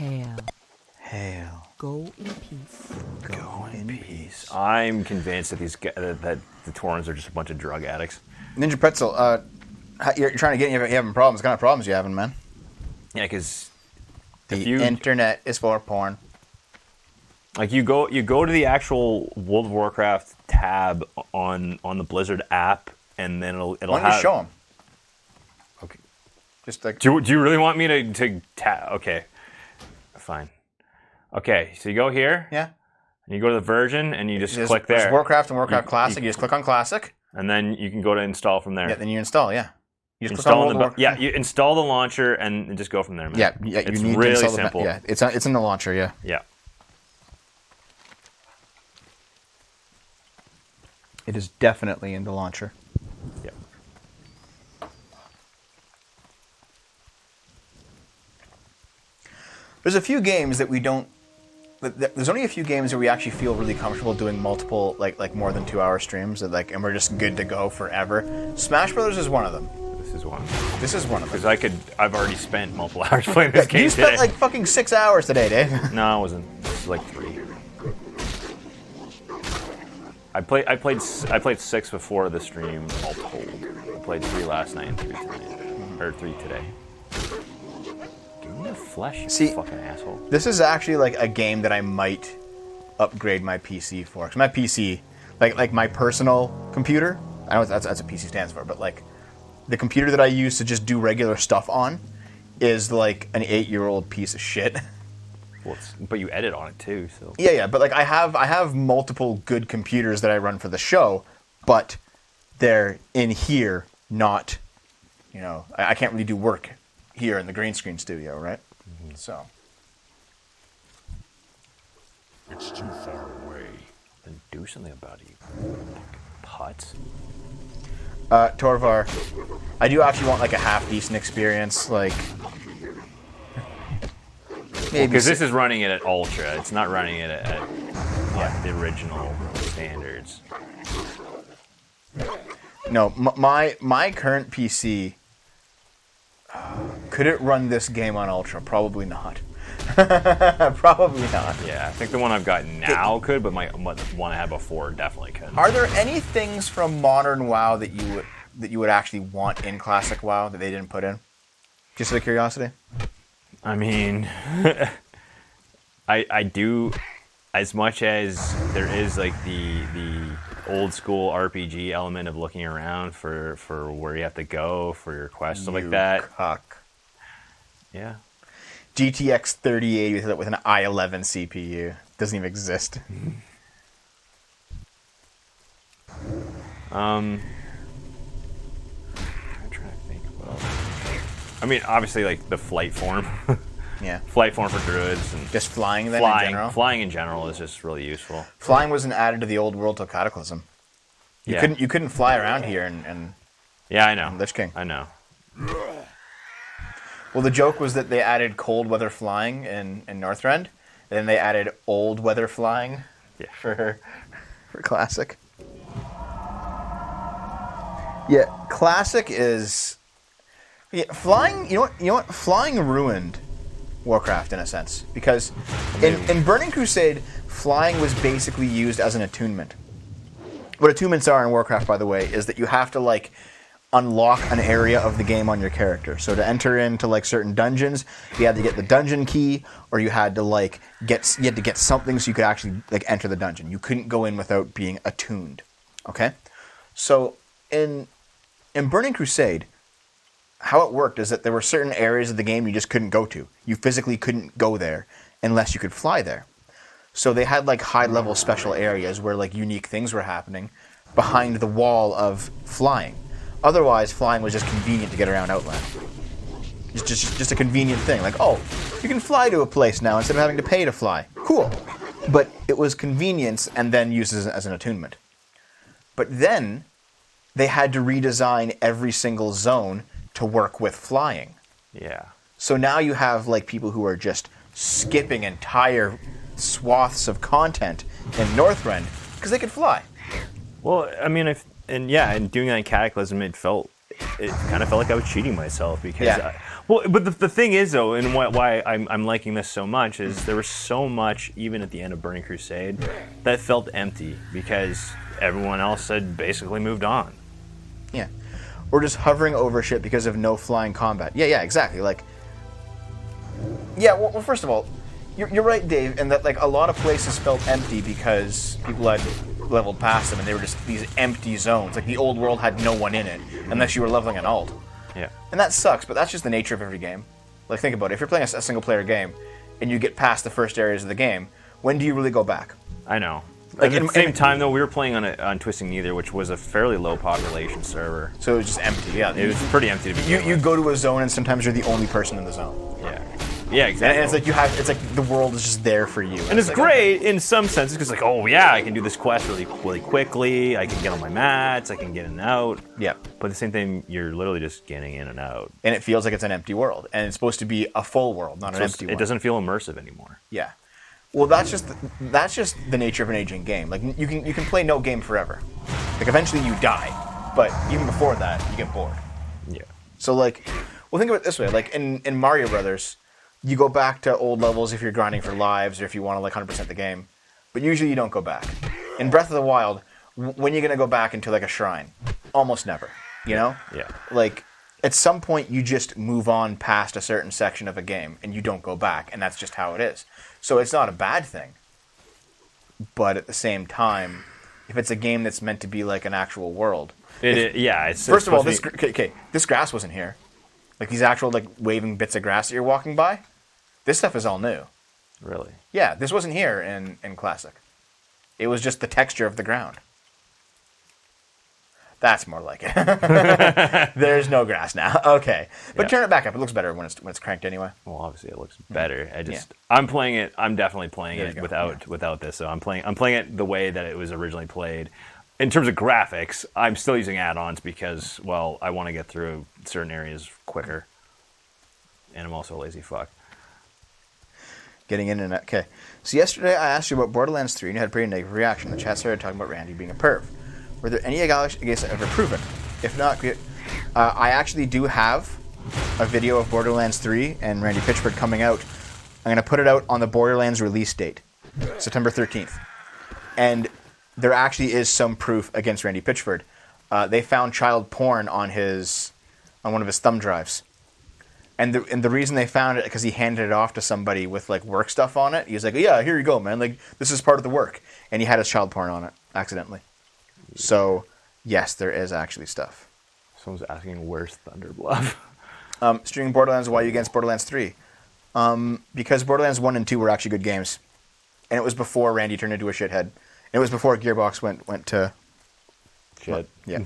Hail. Hail. Go in peace. Go in peace. I'm convinced that that the Taurans are just a bunch of drug addicts. Ninja Pretzel, you're trying to get, you're having problems. What kind of problems you having, man? Yeah, because The internet is for porn. like you go to the actual World of Warcraft tab on the Blizzard app, and then it'll Why don't have. you show them? Okay. Just like Do you really want me to tab? Okay, fine. Okay, so you go here. yeah. And you go to the version, and you just click There's there. Warcraft and Warcraft Classic. You just click on Classic. And then you can go to install from there. Yeah, then you install. Yeah. You just Install click on World of you install the launcher and just go from there, man. Yeah, It's you need really to install simple. Yeah, it's in the launcher. Yeah. Yeah. It is definitely in the launcher. Yeah. There's a few games that we don't. There's only a few games where we actually feel really comfortable doing multiple, like more than 2 hour streams, and we're just good to go forever. Smash Brothers is one of them. This is one. This is one of them. Because I've already spent multiple hours playing this game You spent today. like fucking 6 hours today, Dave. No, it wasn't. It was like 3. I played 6 before the stream all told. I played 3 last night and 3 tonight. Or 3 today. Give me your flesh, you fucking asshole. This is actually like a game that I might upgrade my PC for. Because my PC, like my personal computer, I know that's what PC stands for, but like the computer that I use to just do regular stuff on is like an 8-year-old piece of shit. Well, but you edit on it too, so. Yeah, but like I have multiple good computers that I run for the show, but they're in here, not, I can't really do work here in the green screen studio, right? Mm-hmm. So. It's too far away. Then do something about it, you putz. Torvar, I do actually want like a half decent experience, like. Because this is running it at Ultra. It's not running it at the original standards. No, my current PC, could it run this game on Ultra? Probably not. Probably not. Yeah, I think the one I've got now could, but my one I had before definitely could. Are there any things from modern WoW that you would actually want in classic WoW that they didn't put in? Just out of curiosity. I mean, I do, as much as there is like the old school RPG element of looking around for where you have to go for your quests, stuff like that. Cuck. Yeah. GTX 3080 with an i11 CPU doesn't even exist. I'm trying to think what else. I mean, obviously, like the flight form. Yeah. Flight form for druids and Just flying then in general? Flying in general is just really useful. Flying wasn't added to the old world till Cataclysm. You couldn't fly around here and Yeah, I know. Lich King. I know. Well, the joke was that they added cold weather flying in Northrend, and then they added old weather flying for Classic. Yeah, Classic is flying. You know what? Flying ruined Warcraft in a sense because in Burning Crusade, flying was basically used as an attunement. What attunements are in Warcraft, by the way, is that you have to like unlock an area of the game on your character. So to enter into like certain dungeons, you had to get the dungeon key, or you had to get something so you could actually like enter the dungeon. You couldn't go in without being attuned. Okay, so in Burning Crusade, how it worked is that there were certain areas of the game you just couldn't go to. You physically couldn't go there unless you could fly there. So they had like high-level special areas where like unique things were happening behind the wall of flying. Otherwise, flying was just convenient to get around Outland. It's just a convenient thing. Like, oh, you can fly to a place now instead of having to pay to fly. Cool. But it was convenience and then used as an attunement. But then they had to redesign every single zone to work with flying. Yeah. So now you have like people who are just skipping entire swaths of content in Northrend because they could fly. Well, I mean, and doing that in Cataclysm, it felt it kind of felt like I was cheating myself because. Yeah. But the thing is though, and why I'm liking this so much is there was so much even at the end of Burning Crusade that felt empty because everyone else had basically moved on. Yeah. Or just hovering over shit because of no flying combat. Yeah, exactly. Like, yeah. Well, first of all, you're right, Dave, in that like a lot of places felt empty because people had leveled past them and they were just these empty zones. Like the old world had no one in it unless you were leveling an alt. Yeah. And that sucks, but that's just the nature of every game. Like, think about it. If you're playing a single-player game and you get past the first areas of the game, when do you really go back? I know. Like, at the same time, though, we were playing on Twisting Neither, which was a fairly low population server. So it was just empty, yeah. It was pretty empty to begin with. You go to a zone and sometimes you're the only person in the zone. Yeah. Yeah, exactly. And it's like the world is just there for you. And it's like, great in some senses because, like, oh yeah, I can do this quest really quickly. I can get on my mats. I can get in and out. Yeah. But at the same time, you're literally just getting in and out. And it feels like it's an empty world, and it's supposed to be a full world, not an empty one. It doesn't feel immersive anymore. Yeah. Well, that's just the nature of an aging game. Like you can play no game forever. Like eventually you die, but even before that, you get bored. Yeah. So like, well, think of it this way: like in Mario Brothers, you go back to old levels if you're grinding for lives or if you want to like 100% the game, but usually you don't go back. In Breath of the Wild, when you're gonna go back into like a shrine? Almost never. You know? Yeah. Like at some point you just move on past a certain section of a game and you don't go back, and that's just how it is. So it's not a bad thing. But at the same time, if it's a game that's meant to be like an actual world, First of all, this grass wasn't here. Like these actual like waving bits of grass that you're walking by, this stuff is all new. Really? Yeah, this wasn't here in Classic. It was just the texture of the ground. That's more like it. There's no grass now. Okay, but turn it back up. It looks better when it's cranked anyway. Well, obviously it looks better. I'm playing it. I'm definitely playing There it you go. without this. So I'm playing it the way that it was originally played. In terms of graphics, I'm still using add-ons because, well, I want to get through certain areas quicker, and I'm also a lazy fuck. Getting in and out. Okay. So yesterday I asked you about Borderlands 3 and you had a pretty negative reaction. The chat started talking about Randy being a perv. Were there any allegations that ever proven? If not, I actually do have a video of Borderlands 3 and Randy Pitchford coming out. I'm going to put it out on the Borderlands release date, September 13th. And there actually is some proof against Randy Pitchford. They found child porn on one of his thumb drives. And the reason they found it because he handed it off to somebody with like work stuff on it. He was like, "Yeah, here you go, man. Like this is part of the work." And he had his child porn on it accidentally. So yes, there is actually stuff. Someone's asking, "Where's Thunderbluff?" Streaming Borderlands. Why are you against Borderlands 3? Because Borderlands 1 and 2 were actually good games, and it was before Randy turned into a shithead. And it was before Gearbox went to shit. Yeah.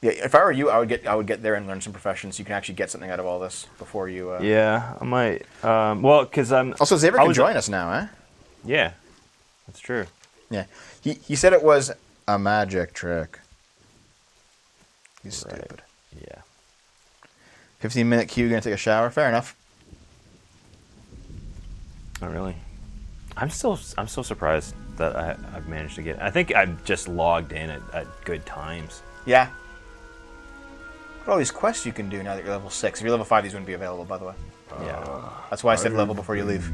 Yeah, if I were you, I would get there and learn some professions so you can actually get something out of all this before you... Yeah, I might. Well, because I'm... Also, Xavier can join us now, eh? Yeah, that's true. Yeah. He said it was a magic trick. He's stupid. Yeah. 15-minute queue, gonna take a shower? Fair enough. Not really. I'm so surprised that I've managed to get... I think I've just logged in at good times. Yeah. Look at all these quests you can do now that you're level 6. If you're level 5, these wouldn't be available, by the way. Yeah. That's why I said level before you leave.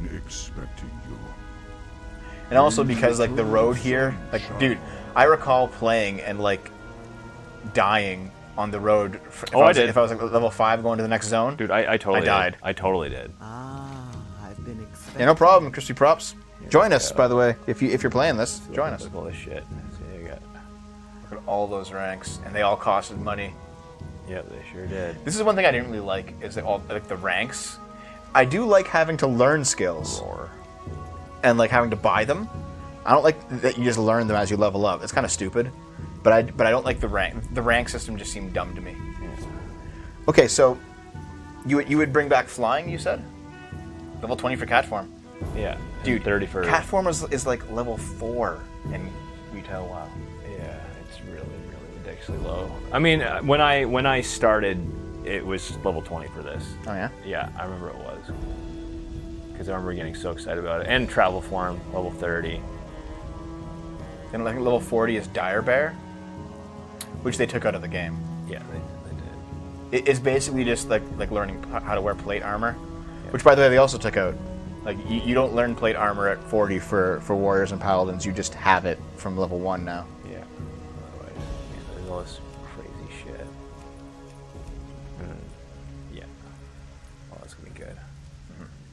And also because, like, the road here... Like, dude, I recall playing and, like, dying on the road. I did. If I was, like, level 5 going to the next zone. Dude, I totally died. Did. I totally did. I've been expecting... Yeah, no problem. Crispy Props. Join us, by the way. If you're playing this, join us. Look at all this shit. Look at all those ranks, and they all costed money. Yep, they sure did. This is one thing I didn't really like, is that all like the ranks. I do like having to learn skills. And like having to buy them. I don't like that you just learn them as you level up. It's kind of stupid. But I don't like the rank. The rank system just seemed dumb to me. Yeah. Okay, so you would bring back flying, you said? Level 20 for cat form. Yeah. Dude, 30 for... cat form is like level 4 in retail WoW. Yeah, it's really ridiculously low. I mean, when I started, it was level 20 for this. Oh, yeah? Yeah, I remember it was. Because I remember getting so excited about it. And travel form, level 30. Then like level 40 is Dire Bear, which they took out of the game. Yeah, they did. It's basically just like learning how to wear plate armor, which by the way they also took out. Like you don't learn plate armor at 40 for warriors and paladins. You just have it from level 1 now. Yeah. Otherwise, there's all this crazy shit. Yeah. Well, that's gonna be good.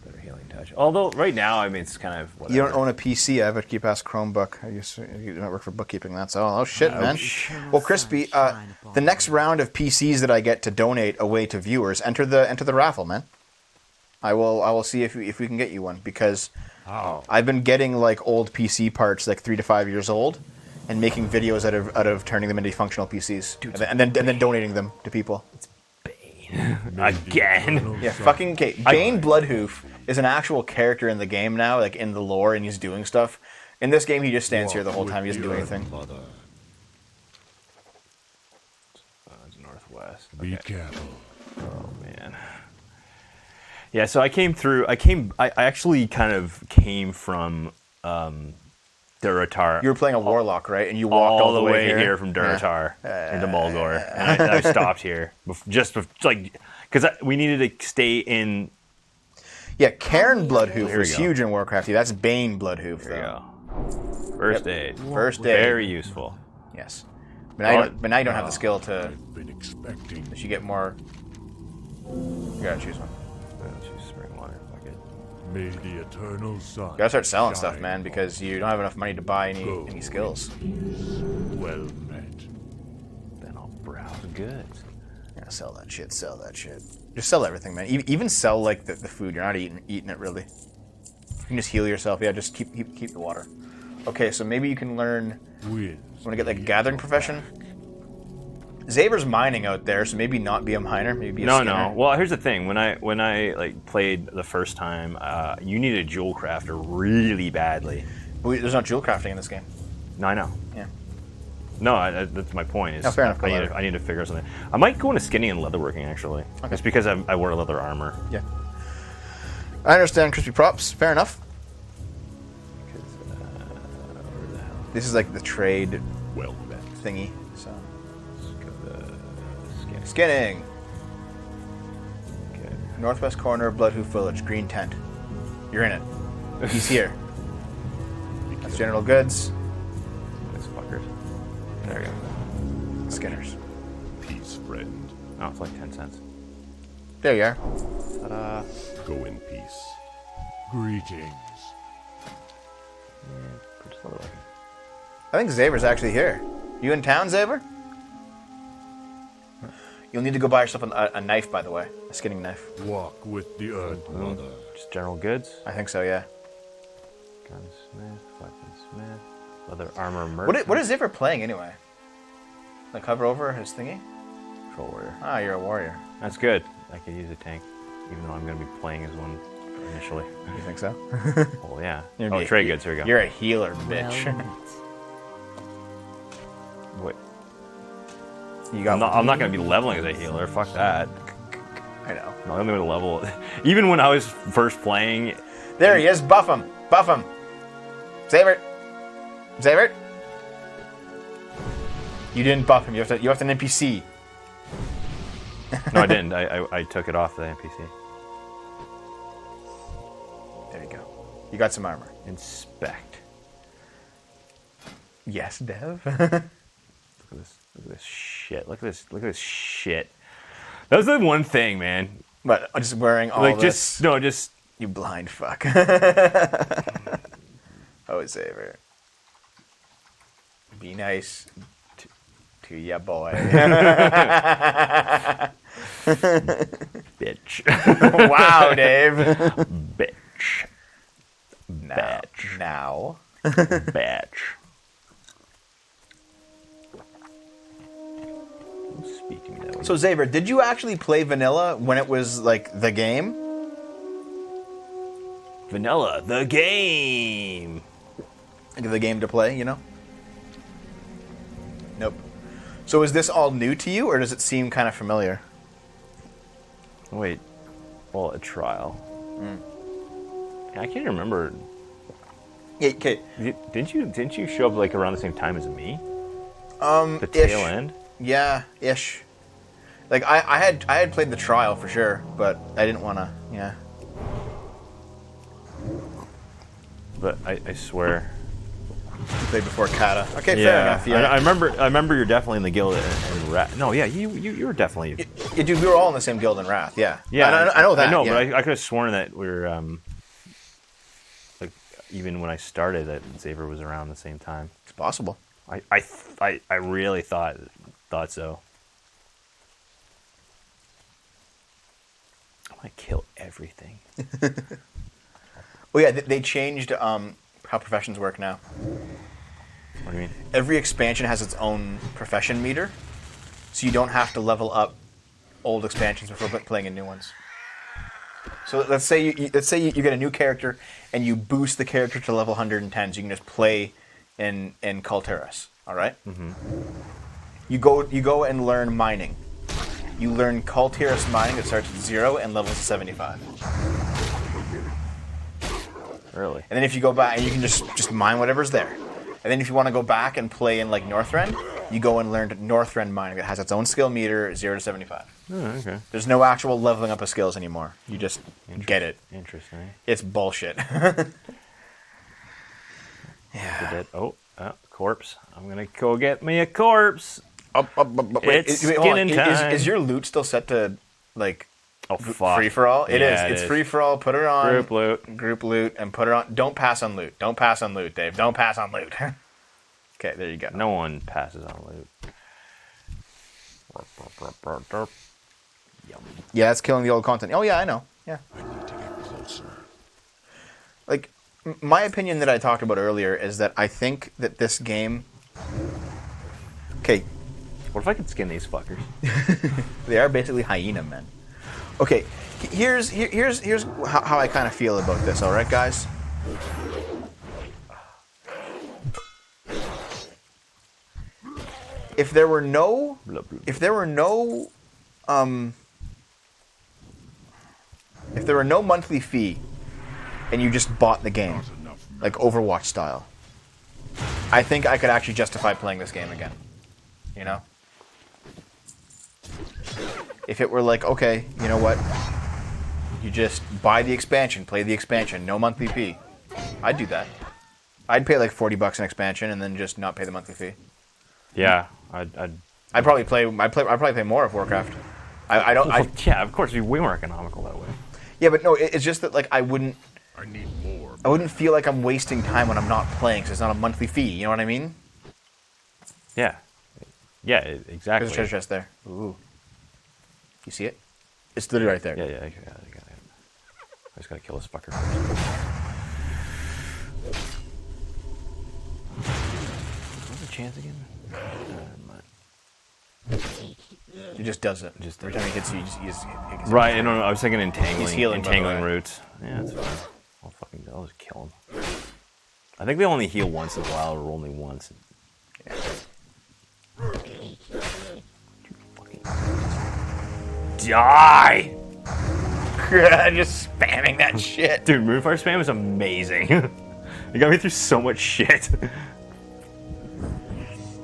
Better healing touch. Although right now, I mean, it's kind of whatever. You don't own a PC. I have a cheap ass Chromebook. You don't work for bookkeeping. That's all. Oh shit, man. Well, Crispy, the next round of PCs that I get to donate away to viewers, enter the raffle, man. I will see if we can get you one because I've been getting like old PC parts, like 3 to 5 years old, and making videos out of turning them into functional PCs, dude, and then donating them to people. It's Bane again. Yeah, fucking Bane Bloodhoof is an actual character in the game now, like in the lore, and he's doing stuff. In this game, he just stands here the whole time. He doesn't do anything. It's northwest. Be Okay. careful. Oh man. Yeah, so I actually kind of came from Durotar. You were playing a warlock, right? And you walked all the way here. here from Durotar into Mulgore, and I stopped here because we needed to stay in. Yeah, Cairn Bloodhoof Here we was go. huge in Warcraft. That's Bane Bloodhoof, There you though. go. First aid. First aid. Very useful. Yes. But now you don't have the skill to. I've been expecting. You get more. You gotta choose one. Choose spring water. Fuck it. May the eternal sun. You gotta start selling stuff, shine man, because you don't have enough money to buy any skills. Well met. Then I'll browse goods. Yeah, sell that shit. Sell that shit. Just sell everything, man. Even sell like the food. You're not eating it really. You can just heal yourself. Yeah, just keep the water. Okay, so maybe you can learn. Winds Want to get like a gathering profession? Zaber's mining out there, so maybe not be a miner. Maybe be a skinner. No. Well, here's the thing. When I like played the first time, you need a jewel crafter really badly. There's no jewel crafting in this game. No, I know. Yeah. No, that's my point. Is No, fair enough, I need to figure out something. I might go into skinning and leatherworking actually. Okay. It's because I wear leather armor. Yeah. I understand crispy props. Fair enough. Where the hell? This is like the trade well met. thingy. So Let's go to skinning. skinning. Okay. Northwest corner of Bloodhoof Village. Green tent. You're in it. He's here. That's general goods. These fuckers. There we go. Skinners. Peace, friend. Oh, it's like 10 cents. There you are. Ta-da. Go in peace. Greetings. Just leatherworking. I think Zaber's actually here. You in town, Zaber? You'll need to go buy yourself a knife, by the way. A skinning knife. Walk with the earth, mother. Just general goods. I think so, yeah. Gunsmith, weaponsmith, leather armor merchant. What is Zaber playing anyway? Like hover over his thingy? Control warrior. Ah, you're a warrior. That's good. I could use a tank, even though I'm going to be playing as one initially. You think so? Oh yeah. You're Oh, be- trade goods. Here we go. You're a healer, bitch. Well met. Wait, You got. I'm not going to be leveling as a healer. Fuck that. I know. I'm not going to level. Even when I was first playing, There he is. Buff him. Buff him. Zaber. Zaber. You didn't buff him. You have an NPC. no, I didn't. I took it off the NPC. There you go. You got some armor. Inspect. Yes, Dev. Look at this. Look at this shit. Look at this. Look at this shit. That was the one thing, man. But I'm just wearing all Like this. just. You blind fuck. Oh, Zaber. Be nice to ya boy. Bitch. Wow, Dave. Bitch. Now. Batch. Speak to me that way. So, Zaber, did you actually play vanilla when it was like the game? Vanilla, the game. Like the game to play, you know? Nope. So, is this all new to you, or does it seem kind of familiar? Wait. Well, a trial. I can't remember. Yeah, okay. Didn't you show up like around the same time as me? The Ish. tail end. Yeah, ish. Like I had played the trial for sure, but I didn't want to. Yeah. But I swear. You played before Kata. Okay, fair Yeah, enough. Yeah. I remember you're definitely in the guild in Wrath. No, yeah, you were definitely. Yeah, dude, we were all in the same guild in Wrath. Yeah. Yeah, I know that. I know, yeah. but I could have sworn that we were like even when I started, that Xavier was around the same time. It's possible. I really thought so. I'm gonna kill everything. Well, yeah, they changed how professions work now. What do you mean? Every expansion has its own profession meter, so you don't have to level up old expansions before playing in new ones. So let's say you get a new character and you boost the character to level 110, so you can just play in Kulturas. All right. Mm-hmm. You go and learn mining. You learn Kulturas mining that starts at 0 and levels 75. Really? And then if you go back, and you can just mine whatever's there. And then if you want to go back and play in like Northrend, you go and learn Northrend mining. It has its own skill meter, 0 to 75. Oh, okay. There's no actual leveling up of skills anymore. You just get it. Interesting. It's bullshit. Yeah. Oh, corpse. I'm gonna go get me a corpse. Wait, It's hold on. skinning time. Is your loot still set to like fuck. free for all? It is. Yeah, It's free for all. Put it on. Group loot. And put it on. Don't pass on loot. Don't pass on loot, Dave. Don't pass on loot. Okay, there you go. No one passes on loot. Yum. Yeah, that's killing the old content. Oh yeah, I know. Yeah. I need to get closer. Like, my opinion that I talked about earlier is that I think that this game... Okay, What if I could skin these fuckers? they are basically hyena men. Okay, here's how I kind of feel about this, alright, guys? If there were no... If there were no monthly fee, and you just bought the game, like Overwatch style, I think I could actually justify playing this game again. You know? If it were like, okay, you know what? You just buy the expansion, play the expansion, no monthly fee. I'd do that. I'd pay like $40 an expansion and then just not pay the monthly fee. Yeah, I'd probably play more of Warcraft. I don't. yeah, of course, it'd be way more economical that way. Yeah, but no, it's just that like I wouldn't I need more. I wouldn't feel like I'm wasting time when I'm not playing, because it's not a monthly fee. You know what I mean? Yeah. Yeah, exactly. There's a treasure chest there. Ooh. You see it? It's literally right there. Yeah, I got it. I just gotta kill this fucker first. What's the chance again? He just does it. Just every time he hits you, he just Right, I don't know. I was thinking entangling. He's healing, by the entangling way. roots. Yeah, that's fine. I'll just kill him. I think they only heal once in a while, or only once. Yeah. Die! Just spamming that shit. Dude, Moonfire spam is amazing. You got me through so much shit.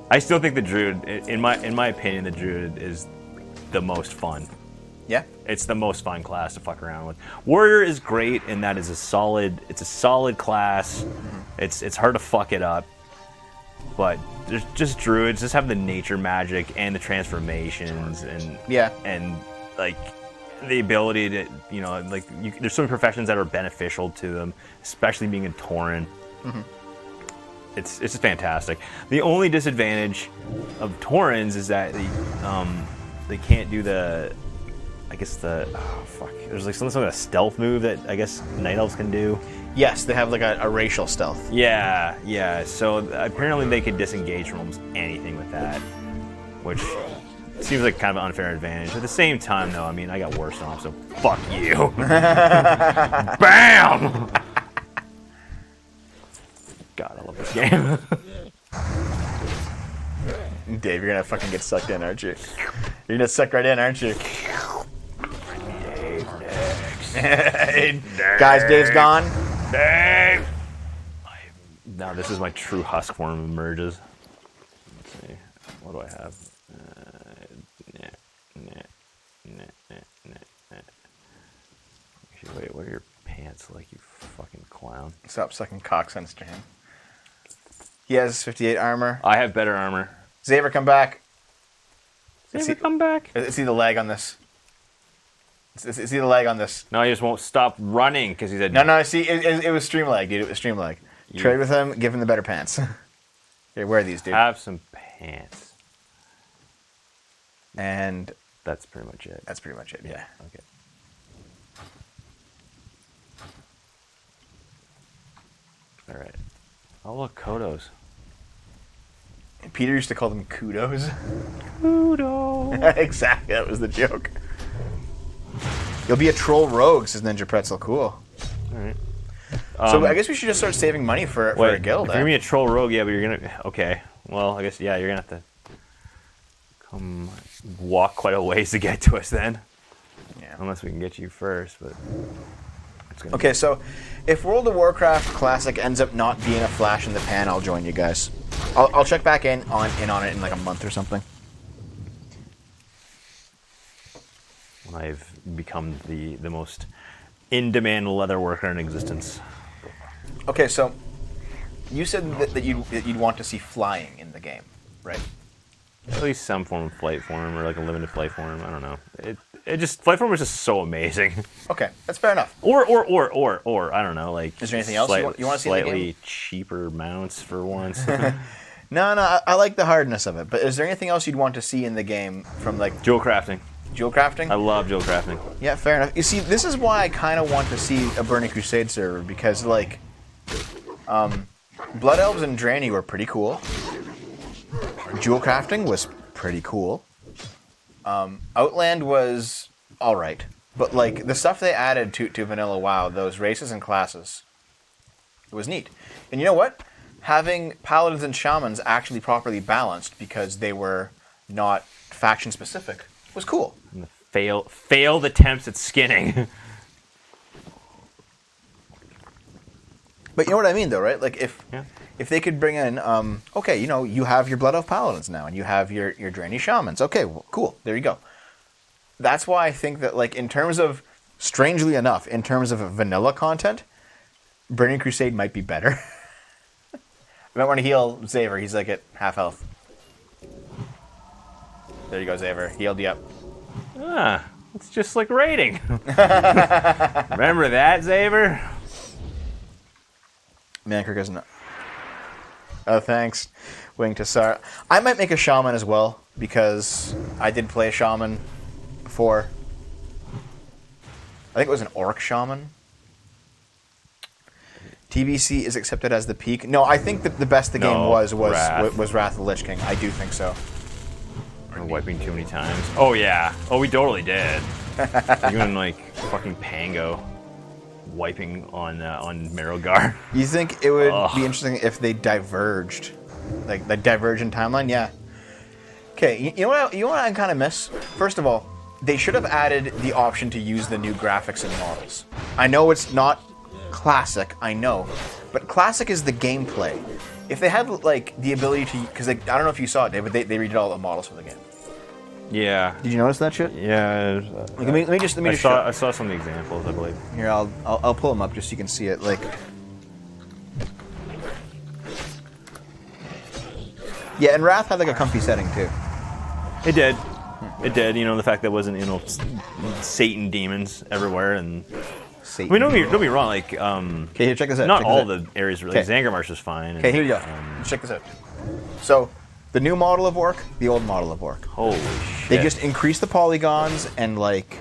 I still think the Druid, in my opinion, the Druid is the most fun. Yeah. It's the most fun class to fuck around with. Warrior is great in that it's a solid class. It's hard to fuck it up. But there's just Druids just have the nature magic and the transformations and Yeah. and like the ability to, you know, like there's so many professions that are beneficial to them, especially being a Tauren. It's just fantastic. The only disadvantage of Taurens is that they can't do the, I guess there's like some sort of stealth move that I guess Night Elves can do. Yes, they have like a racial stealth. Yeah. So apparently they can disengage from almost anything with that, which seems like kind of an unfair advantage. At the same time, though, I mean, I got worse on, so fuck you. Bam! God, I love this game. Dave, you're gonna fucking get sucked in, aren't you? You're gonna suck right in, aren't you? Guys, Dave's gone. Dave! Now this is my true husk form emerges. Let's see. What do I have? what are your pants like, you fucking clown? Stop sucking cock sense to him. He has 58 armor. I have better armor. Xavier, come back. Xavier, come back. See the leg on this. See the leg on this. No, he just won't stop running because he's a... No, see, it was stream leg, dude. It was stream leg. Trade with him, give him the better pants. Here, wear these, dude. Have some pants. And that's pretty much it. That's pretty much it, yeah. Okay. All right. Oh, look, Kodos. Peter used to call them kudos. Kudos. Exactly, that was the joke. You'll be a troll rogue, says Ninja Pretzel. Cool. All right. So I guess we should just start saving money for a guild. If you're gonna be a troll rogue, yeah, but you're gonna... Okay. Well, I guess, yeah, you're gonna have to come walk quite a ways to get to us then. Yeah. Unless we can get you first, but... Okay, so if World of Warcraft Classic ends up not being a flash in the pan, I'll join you guys. I'll check back in on it in like a month or something. When I've become the most in-demand leather worker in existence. Okay, so you said that you'd want to see flying in the game, right? At least some form of flight form or like a limited flight form. I don't know. It just flight form is just so amazing. Okay, that's fair enough. Or I don't know, like is there anything else you want to see in the slightly game? Cheaper mounts for once. No, I like the hardness of it. But is there anything else you'd want to see in the game from like jewel crafting? Jewel crafting? I love jewel crafting. Yeah, fair enough. You see, this is why I kind of want to see a Burning Crusade server because like, Blood Elves and Draenei were pretty cool. Jewel crafting was pretty cool. Outland was all right, but like the stuff they added to Vanilla WoW, those races and classes, it was neat. And you know what? Having paladins and shamans actually properly balanced because they were not faction specific was cool. And the failed attempts at skinning. But you know what I mean, though, right? Like if they could bring in, okay, you know, you have your Blood Elf Paladins now, and you have your Draenei Shamans. Okay, well, cool. There you go. That's why I think that, like, in terms of, strangely enough, in terms of vanilla content, Burning Crusade might be better. I might want to heal Xavier. He's, like, at half health. There you go, Xavier. Healed you up. Ah, it's just like raiding. Remember that, Xavier? Mancrick isn't... Oh, thanks. Wing to Sar. I might make a shaman as well, because I did play a shaman before. I think it was an orc shaman. TBC is accepted as the peak. No, I think that the best the game was Wrath of the Lich King. I do think so. We're wiping too many times. Oh, yeah. Oh, we totally did. Even like fucking Pango wiping on Marrowgar. You think it would be interesting if they diverged? Like divergent timeline? Yeah. Okay, you know what I kind of miss? First of all, they should have added the option to use the new graphics and models. I know it's not classic, I know, but classic is the gameplay. If they had like the ability to, because I don't know if you saw it, David, they redid all the models for the game. Yeah. Did you notice that shit? Yeah. Let me just I saw some of the examples, I believe. Here, I'll pull them up just so you can see it. Like, yeah, and Wrath had like a comfy setting too. It did. It did. You know, the fact that it wasn't, you know, Satan demons everywhere and. Satan. I mean, don't be wrong. Like, okay, here, check this out. Not all the areas really. Okay. Zangarmarsh was fine. Okay, here you go. Check this out. So, the new model of Orc, the old model of Orc. Holy shit. They just increased the polygons and like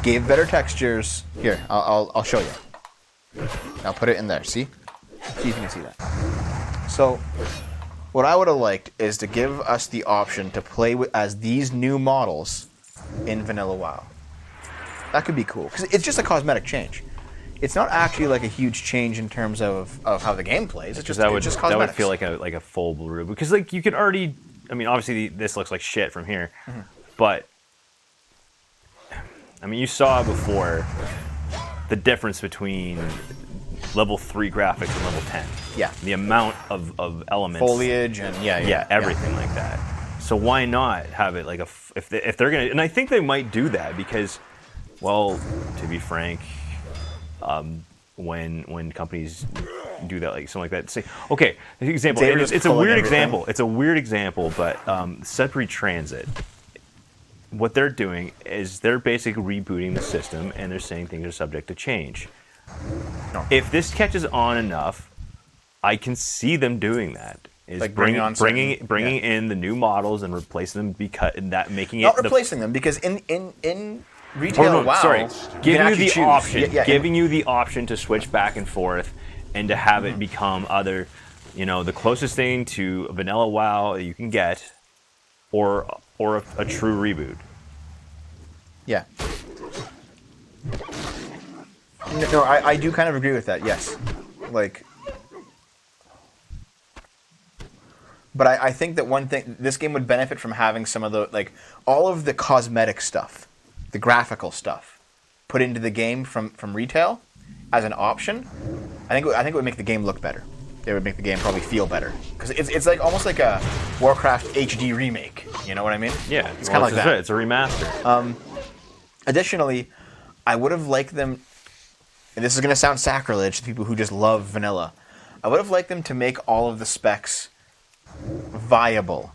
gave better textures. Here, I'll show you. I'll put it in there. See if you can see that. So, what I would have liked is to give us the option to play as these new models in Vanilla WoW. That could be cool because it's just a cosmetic change. It's not actually like a huge change in terms of how the game plays. It's just cosmetics. That would feel like a full blue because like you could already. I mean, obviously this looks like shit from here, but I mean you saw before the difference between level 3 graphics and level 10. Yeah. The amount of elements, foliage and everything like that. So why not have it like if they're gonna? And I think they might do that because. Well, to be frank, when companies do that, like something like that. Say, okay, an example. They and just it's a pull in weird everything. example. It's a weird example, but Sudbury Transit. What they're doing is they're basically rebooting the system, and they're saying things are subject to change. No. If this catches on enough, I can see them doing that. Is Like bringing bringing in the new models and replacing them, because that making it Not replacing them, because in retail, Oh, no, WoW, sorry. you can Giving you actually the choose. option. Yeah, Giving you the option to switch back and forth, and to have it become either, the closest thing to vanilla WoW that you can get, or a true reboot. Yeah. No, I do kind of agree with that. Yes, like. But I think that one thing, this game would benefit from having some of the, like, all of the cosmetic stuff, the graphical stuff, put into the game from retail as an option. I think it would make the game look better. It would make the game probably feel better, because it's like almost like a Warcraft HD remake. You know what I mean? Yeah, it's kind of like that. It's a remaster. Additionally, I would have liked them, and this is going to sound sacrilege to people who just love vanilla, I would have liked them to make all of the specs viable,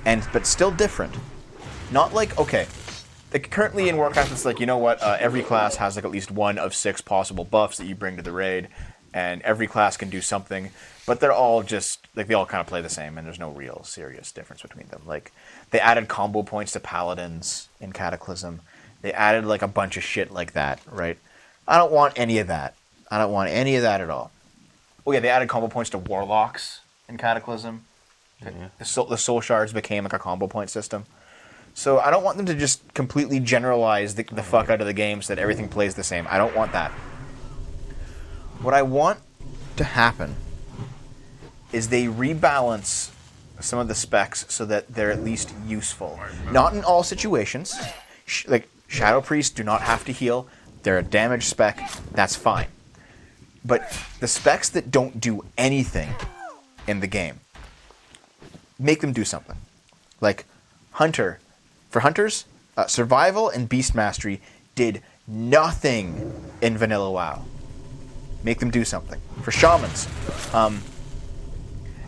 but still different. Not like, okay, like currently in Warcraft it's like, you know what, every class has like at least one of 6 possible buffs that you bring to the raid, and every class can do something, but they're all just, like, they all kind of play the same, and there's no real serious difference between them. Like, they added combo points to paladins in Cataclysm. They added like a bunch of shit like that, right? I don't want any of that. I don't want any of that at all. Oh yeah, they added combo points to warlocks in Cataclysm. Yeah. The soul shards became like a combo point system. So I don't want them to just completely generalize the fuck out of the game so that everything plays the same. I don't want that. What I want to happen is they rebalance some of the specs so that they're at least useful. Not in all situations. Like, Shadow Priests do not have to heal. They're a damage spec. That's fine. But the specs that don't do anything in the game, make them do something. Like Hunter. For Hunters, Survival and Beast Mastery did nothing in Vanilla WoW. Make them do something. For Shamans,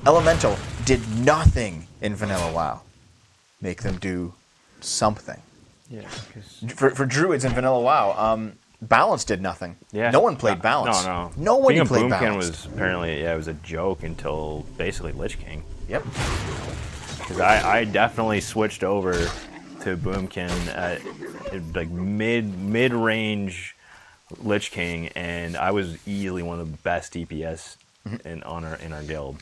Elemental did nothing in Vanilla WoW. Make them do something. Yeah. For Druids in Vanilla WoW, Balance did nothing. Yeah. No one played Balance. No. No one Being played a Boomkin Balance. was apparently, it was a joke until basically Lich King. Yep. Because I definitely switched over to Boomkin at like mid-range Lich King, and I was easily one of the best DPS in our guild.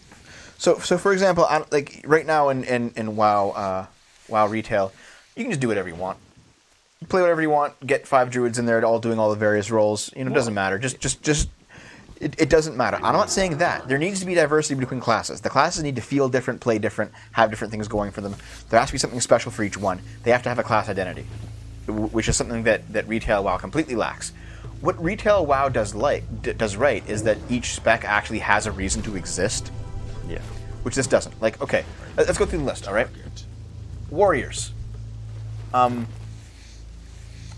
So for example, like right now in WoW WoW retail, you can just do whatever you want. You play whatever you want. Get 5 druids in there, all doing all the various roles. It doesn't matter. It doesn't matter. I'm not saying that. There needs to be diversity between classes. The classes need to feel different, play different, have different things going for them. There has to be something special for each one. They have to have a class identity, which is something that retail WoW completely lacks. What retail WoW does right is that each spec actually has a reason to exist. Yeah. Which this doesn't. Like, okay, let's go through the list, all right? Warriors.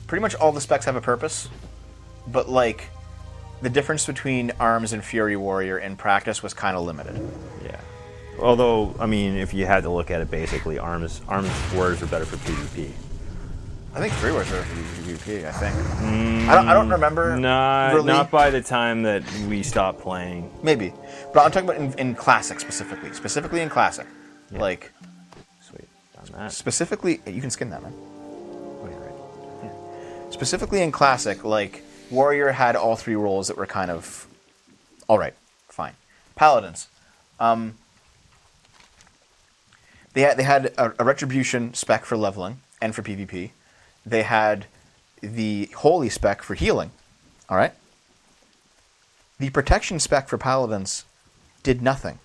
Pretty much all the specs have a purpose, but, like, the difference between Arms and Fury Warrior in practice was kind of limited. Yeah. Although, I mean, if you had to look at it basically, Arms Warriors are better for PvP. I think Fury Warriors are better for PvP, I think. I don't remember. Not by the time that we stopped playing. Maybe. But I'm talking about in Classic specifically. Specifically in Classic. Yeah. Like, Sweet. Done that. specifically, you can skin that, man. Oh, yeah, right. Yeah. Specifically in Classic, like, Warrior had all 3 roles that were kind of alright, fine. Paladins. They had a Retribution spec for leveling and for PvP. They had the Holy spec for healing. Alright? The Protection spec for Paladins did nothing.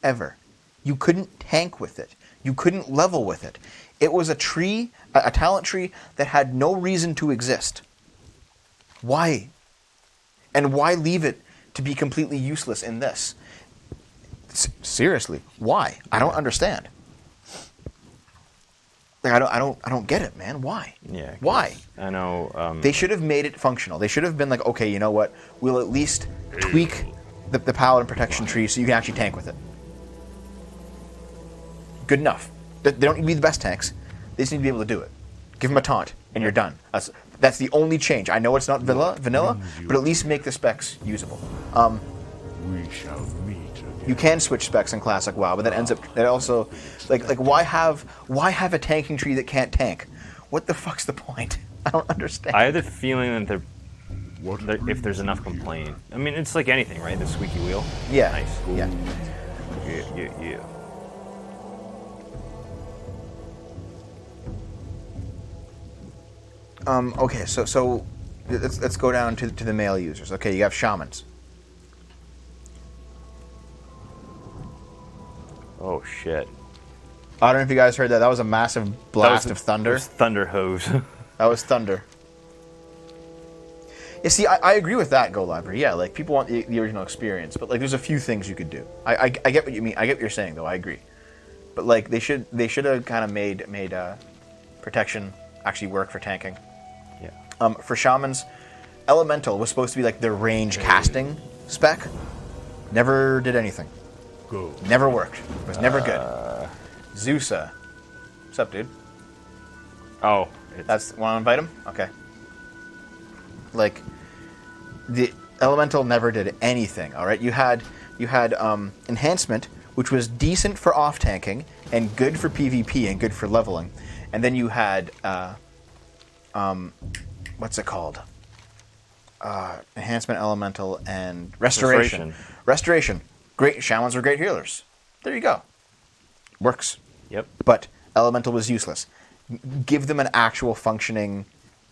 Ever. You couldn't tank with it. You couldn't level with it. It was a tree, a talent tree that had no reason to exist. Why? And why leave it to be completely useless in this? Seriously, why? I don't understand. Like I don't get it, man. Why? Yeah. 'Cause Why? I know. They should have made it functional. They should have been like, okay, you know what? We'll at least tweak the paladin protection tree so you can actually tank with it. Good enough. They don't need to be the best tanks. They just need to be able to do it. Give them a taunt, and you're done. That's the only change. I know it's not vanilla, but at least make the specs usable. We shall meet again. You can switch specs in Classic WoW, but that ends up that also like why have a tanking tree that can't tank? What the fuck's the point? I don't understand. I have the feeling that What if there's enough complaining. I mean, it's like anything, right? The squeaky wheel. Yeah. Nice. Yeah. Yeah. Okay, so let's go down to the male users. Okay, you have shamans. Oh shit. I don't know if you guys heard that. That was a massive blast of That thunder. was thunder hose. That was thunder. Yeah, see, I agree with that, Go Library. Yeah, like, people want the original experience, but, like, there's a few things you could do. I get what you mean. I get what you're saying, though. I agree. But, like, they should have kind of made protection actually work for tanking. Yeah. For shamans, Elemental was supposed to be, like, their range casting spec. Never did anything. go? Never worked. It was never good. Zeusa. What's up, dude? Oh. That's want to invite him? Okay. Like, the Elemental never did anything. All right, you had enhancement, which was decent for off tanking and good for PvP and good for leveling, and then you had what's it called? Enhancement, Elemental, and Restoration. Restoration. Great. Shamans were great healers. There you go. Works. Yep. But Elemental was useless. Give them an actual functioning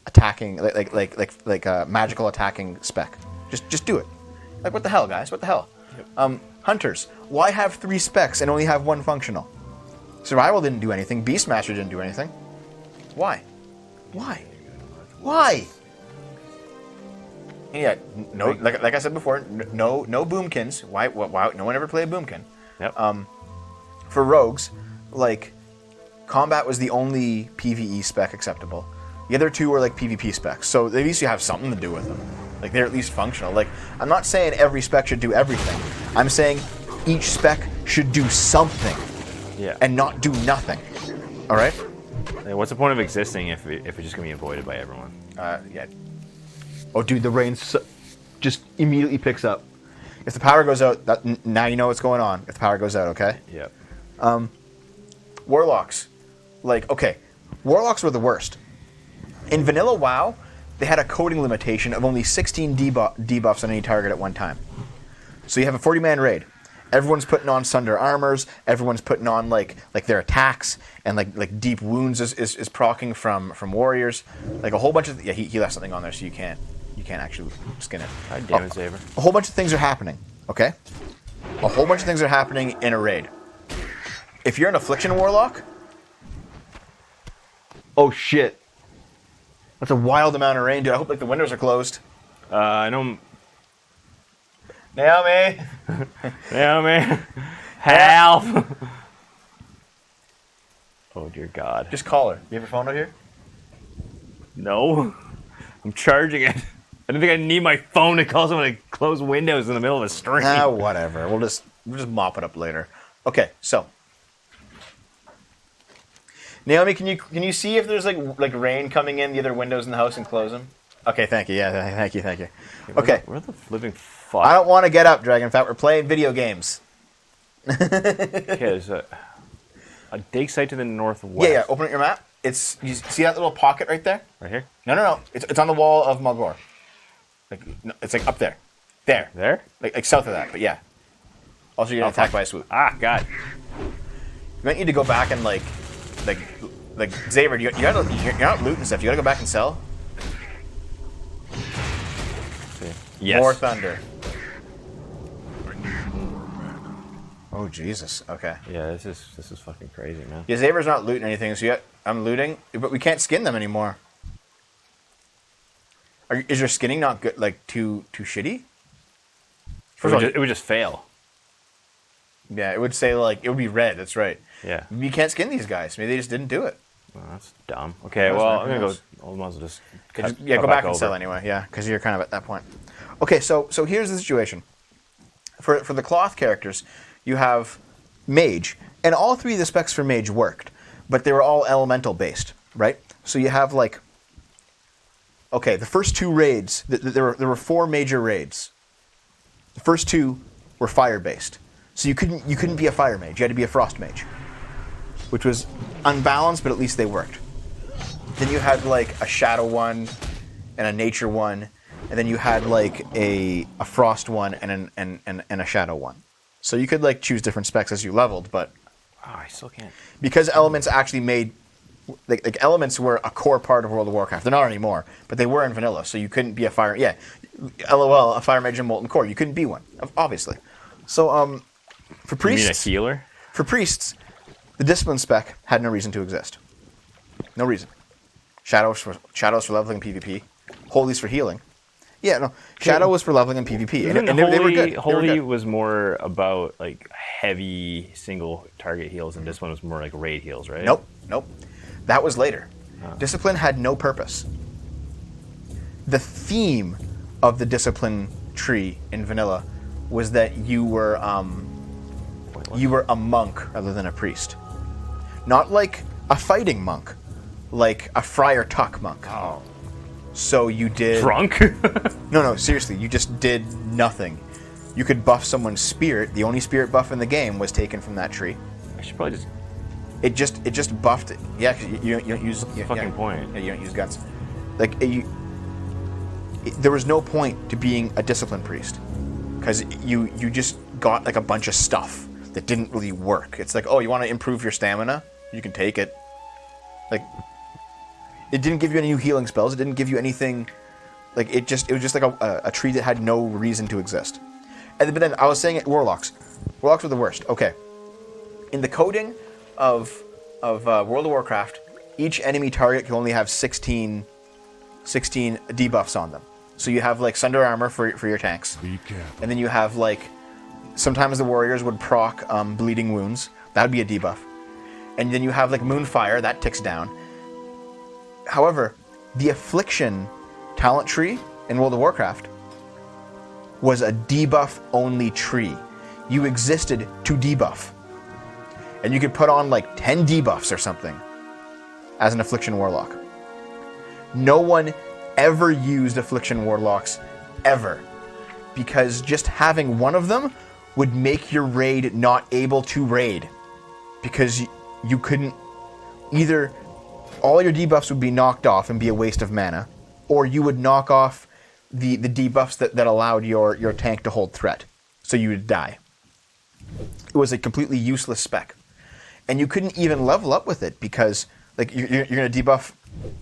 attacking, like magical attacking spec. Just do it. Like, what the hell, guys? What the hell? Yep. Hunters. Why have 3 specs and only have 1 functional? Survival didn't do anything. Beastmaster didn't do anything. Why? Why? Yeah, no. Like I said before, no boomkins. Why? No one ever played boomkin. Yep. For rogues, like, combat was the only PvE spec acceptable. The other 2 were like PvP specs, so at least you have something to do with them. Like, they're at least functional. Like, I'm not saying every spec should do everything. I'm saying each spec should do something. Yeah. And not do nothing. All right? Hey, what's the point of existing if it's just gonna be avoided by everyone? Yeah. Oh, dude, the rain just immediately picks up. If the power goes out, now you know what's going on. If the power goes out, okay? Yep. Warlocks. Like, okay, Warlocks were the worst. In vanilla WoW, they had a coding limitation of only 16 debuffs on any target at one time. So you have a 40-man raid. Everyone's putting on Sunder Armors. Everyone's putting on like their attacks, and like Deep Wounds is proccing from warriors. Like a whole bunch of he left something on there, so you can't actually skin it. God damn it, Saber. A whole bunch of things are happening. Okay, a whole bunch of things are happening in a raid. If you're an Affliction Warlock, oh shit, that's a wild amount of rain, dude. I hope like the windows are closed. I know. Naomi. Naomi. Help. Oh dear God. Just call her. You have your phone out here? No. I'm charging it. I don't think I need my phone to call someone to close windows in the middle of a stream. Whatever. We'll just mop it up later. Okay, so Naomi, can you see if there's like rain coming in the other windows in the house and close them? Okay, thank you. Yeah, thank you. Okay. Where the flipping fuck? I don't want to get up, Dragon Fat. We're playing video games. Okay, there's a dig site to the northwest. Yeah. Open up your map. You see that little pocket right there? Right here? No. It's on the wall of Mulgore. It's like up there. There. There? Like south of that, but yeah. Also, you're attacked by a swoop. Ah, God. You might need to go back and like Xavier, you're not looting stuff. You gotta go back and sell. Yes. More thunder. Oh Jesus. Okay. Yeah, this is fucking crazy, man. Yeah, Xavier's not looting anything, so I'm looting, but we can't skin them anymore. Is your skinning not good? Like too shitty? It would just fail. Yeah, it would say like it would be red. That's right. Yeah. You can't skin these guys. Maybe they just didn't do it. Well, that's dumb. Okay, That's well, not I'm gonna go. nice. I might as well just Go back and over. sell anyway. Yeah, because you're kind of at that point. Okay, so here's the situation. For the cloth characters, you have mage, and all three of the specs for mage worked, but they were all elemental based, right? So you have like, okay, the first two raids, there were 4 major raids. The first 2 were fire based, so you couldn't be a fire mage. You had to be a frost mage, which was unbalanced, but at least they worked. Then you had like a shadow one, and a nature one, and then you had like a frost one and a shadow one. So you could like choose different specs as you leveled, but I still can't. because elements actually made like elements were a core part of World of Warcraft. They're not anymore, but they were in vanilla. So you couldn't be a fire. Yeah, LOL, a fire mage in molten core. You couldn't be one, obviously. So for priests, You mean a healer? for priests, the discipline spec had no reason to exist. No reason. Shadows for leveling PvP. Holies for healing. Yeah, no. Shadow was for leveling in PvP, and they were good. Holy was more about like heavy single target heals, and this one was more like raid heals, right? Nope. That was later. Discipline had no purpose. The theme of the discipline tree in vanilla was that you were a monk rather than a priest. Not like a fighting monk, like a Friar Tuck monk. Oh. So you did... Drunk? No, seriously, you just did nothing. You could buff someone's spirit. The only spirit buff in the game was taken from that tree. I should probably just... It just buffed it. Yeah, because you don't use... What's the fucking point? Yeah, you don't use guns. Like, there was no point to being a discipline priest. Because you just got like a bunch of stuff that didn't really work. It's like, oh, you want to improve your stamina? You can take it. Like... It didn't give you any new healing spells. It didn't give you anything. Like it was just like a tree that had no reason to exist. But then I was saying it, warlocks. Warlocks were the worst. Okay. In the coding of World of Warcraft, each enemy target can only have 16 debuffs on them. So you have like Sunder Armor for your tanks, Be careful. and then you have like sometimes the warriors would proc Bleeding Wounds. That would be a debuff, and then you have like Moonfire that ticks down. However, the Affliction talent tree in World of Warcraft was a debuff-only tree. You existed to debuff. And you could put on like 10 debuffs or something as an Affliction Warlock. No one ever used Affliction Warlocks, ever. Because just having one of them would make your raid not able to raid. Because you couldn't either... all your debuffs would be knocked off and be a waste of mana, or you would knock off the debuffs that allowed your tank to hold threat, so you would die. It was a completely useless spec. And you couldn't even level up with it, because like you're going to debuff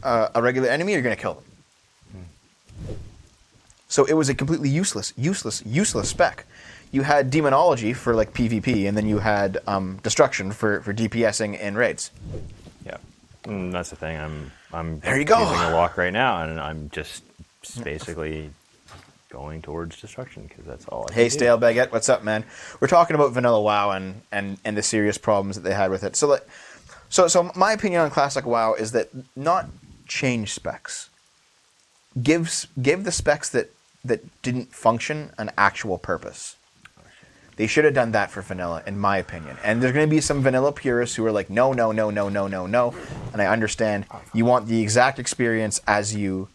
a regular enemy, or you're going to kill them. So it was a completely useless spec. You had Demonology for like PvP, and then you had Destruction for DPSing in raids. Yeah. That's the thing. I'm There you go. using a lock right now, and I'm just basically going towards destruction because that's all I Hey, can do. Stale Baguette, what's up, man? We're talking about vanilla WoW and the serious problems that they had with it. So my opinion on classic WoW is that not change specs. Give the specs that didn't function an actual purpose. They should have done that for vanilla, in my opinion. And there's going to be some vanilla purists who are like, no. And I understand. You want the exact experience as you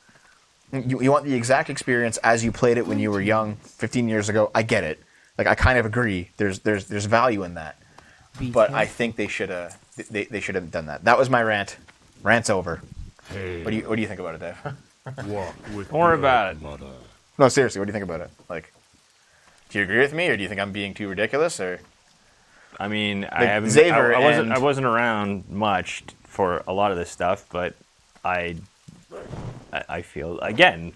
want the exact experience as you played it when you were young, 15 years ago. I get it. Like, I kind of agree. There's value in that. But I think they should have done that. That was my rant. Rant's over. Hey, What do you think about it, Dave? walk with Don't worry your about it. mother. No, seriously, what do you think about it? Like, do you agree with me, or do you think I'm being too ridiculous? Or I mean, I Like haven't. Xavier I wasn't around much for a lot of this stuff, but I feel again.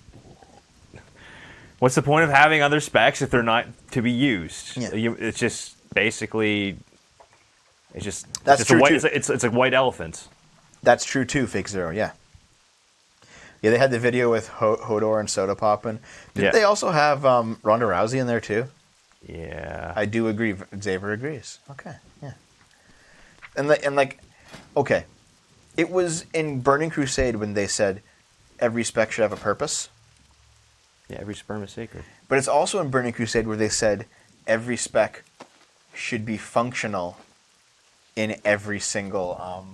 What's the point of having other specs if they're not to be used? Yeah. It's just basically. That's it's true, a white, too. it's like white elephants. that's true too, Fake Zero. Yeah. Yeah, they had the video with Hodor and Soda Poppin'. Didn't Yeah. they also have Ronda Rousey in there too? Yeah. I do agree. Xavier agrees. Okay, yeah. And okay. It was in Burning Crusade when they said every spec should have a purpose. Yeah, every sperm is sacred. But it's also in Burning Crusade where they said every spec should be functional in every single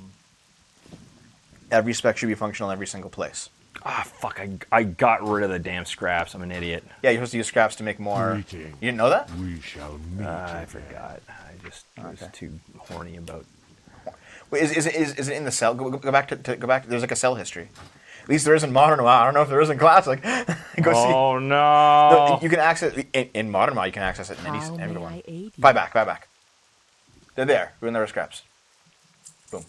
every spec should be functional in every single place. Ah, fuck, I got rid of the damn scraps. I'm an idiot. Yeah, you're supposed to use scraps to make more. Greeting. You didn't know that? We shall meet. I forgot. I was too horny about. Wait, is it in the cell? Go back to go back. There's like a cell history. At least there is in Modern WoW. I don't know if there is in Classic. Go see. Oh no! You can access in Modern WoW. You can access it in How may everyone. I aid you? Buy back. They're there. We're in their scraps. Boom.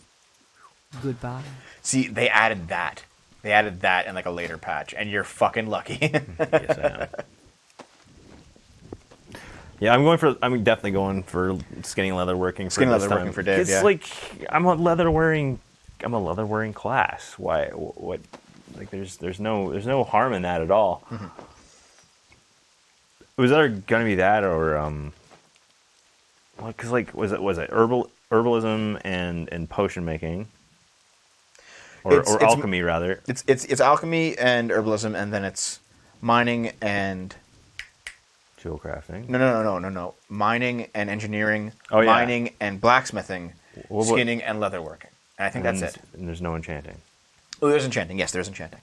Goodbye. See, they added that. They added that in like a later patch, and you're fucking lucky. Yes, I am. Yeah, I'm definitely going for skinny leather working. Skinny leather working for Dave. It's Yeah. like I'm a leather wearing class. Why? What? Like, there's no harm in that at all. Mm-hmm. Was either gonna be that or well, because like was it herbalism and potion making, or It's alchemy rather? It's alchemy and herbalism, and then it's mining and Jewel crafting. no. Mining and engineering. Oh, yeah. Mining and blacksmithing, What about- skinning and leather working. And I think that's it. And there's no enchanting. Oh, there's enchanting. Yes, there's enchanting.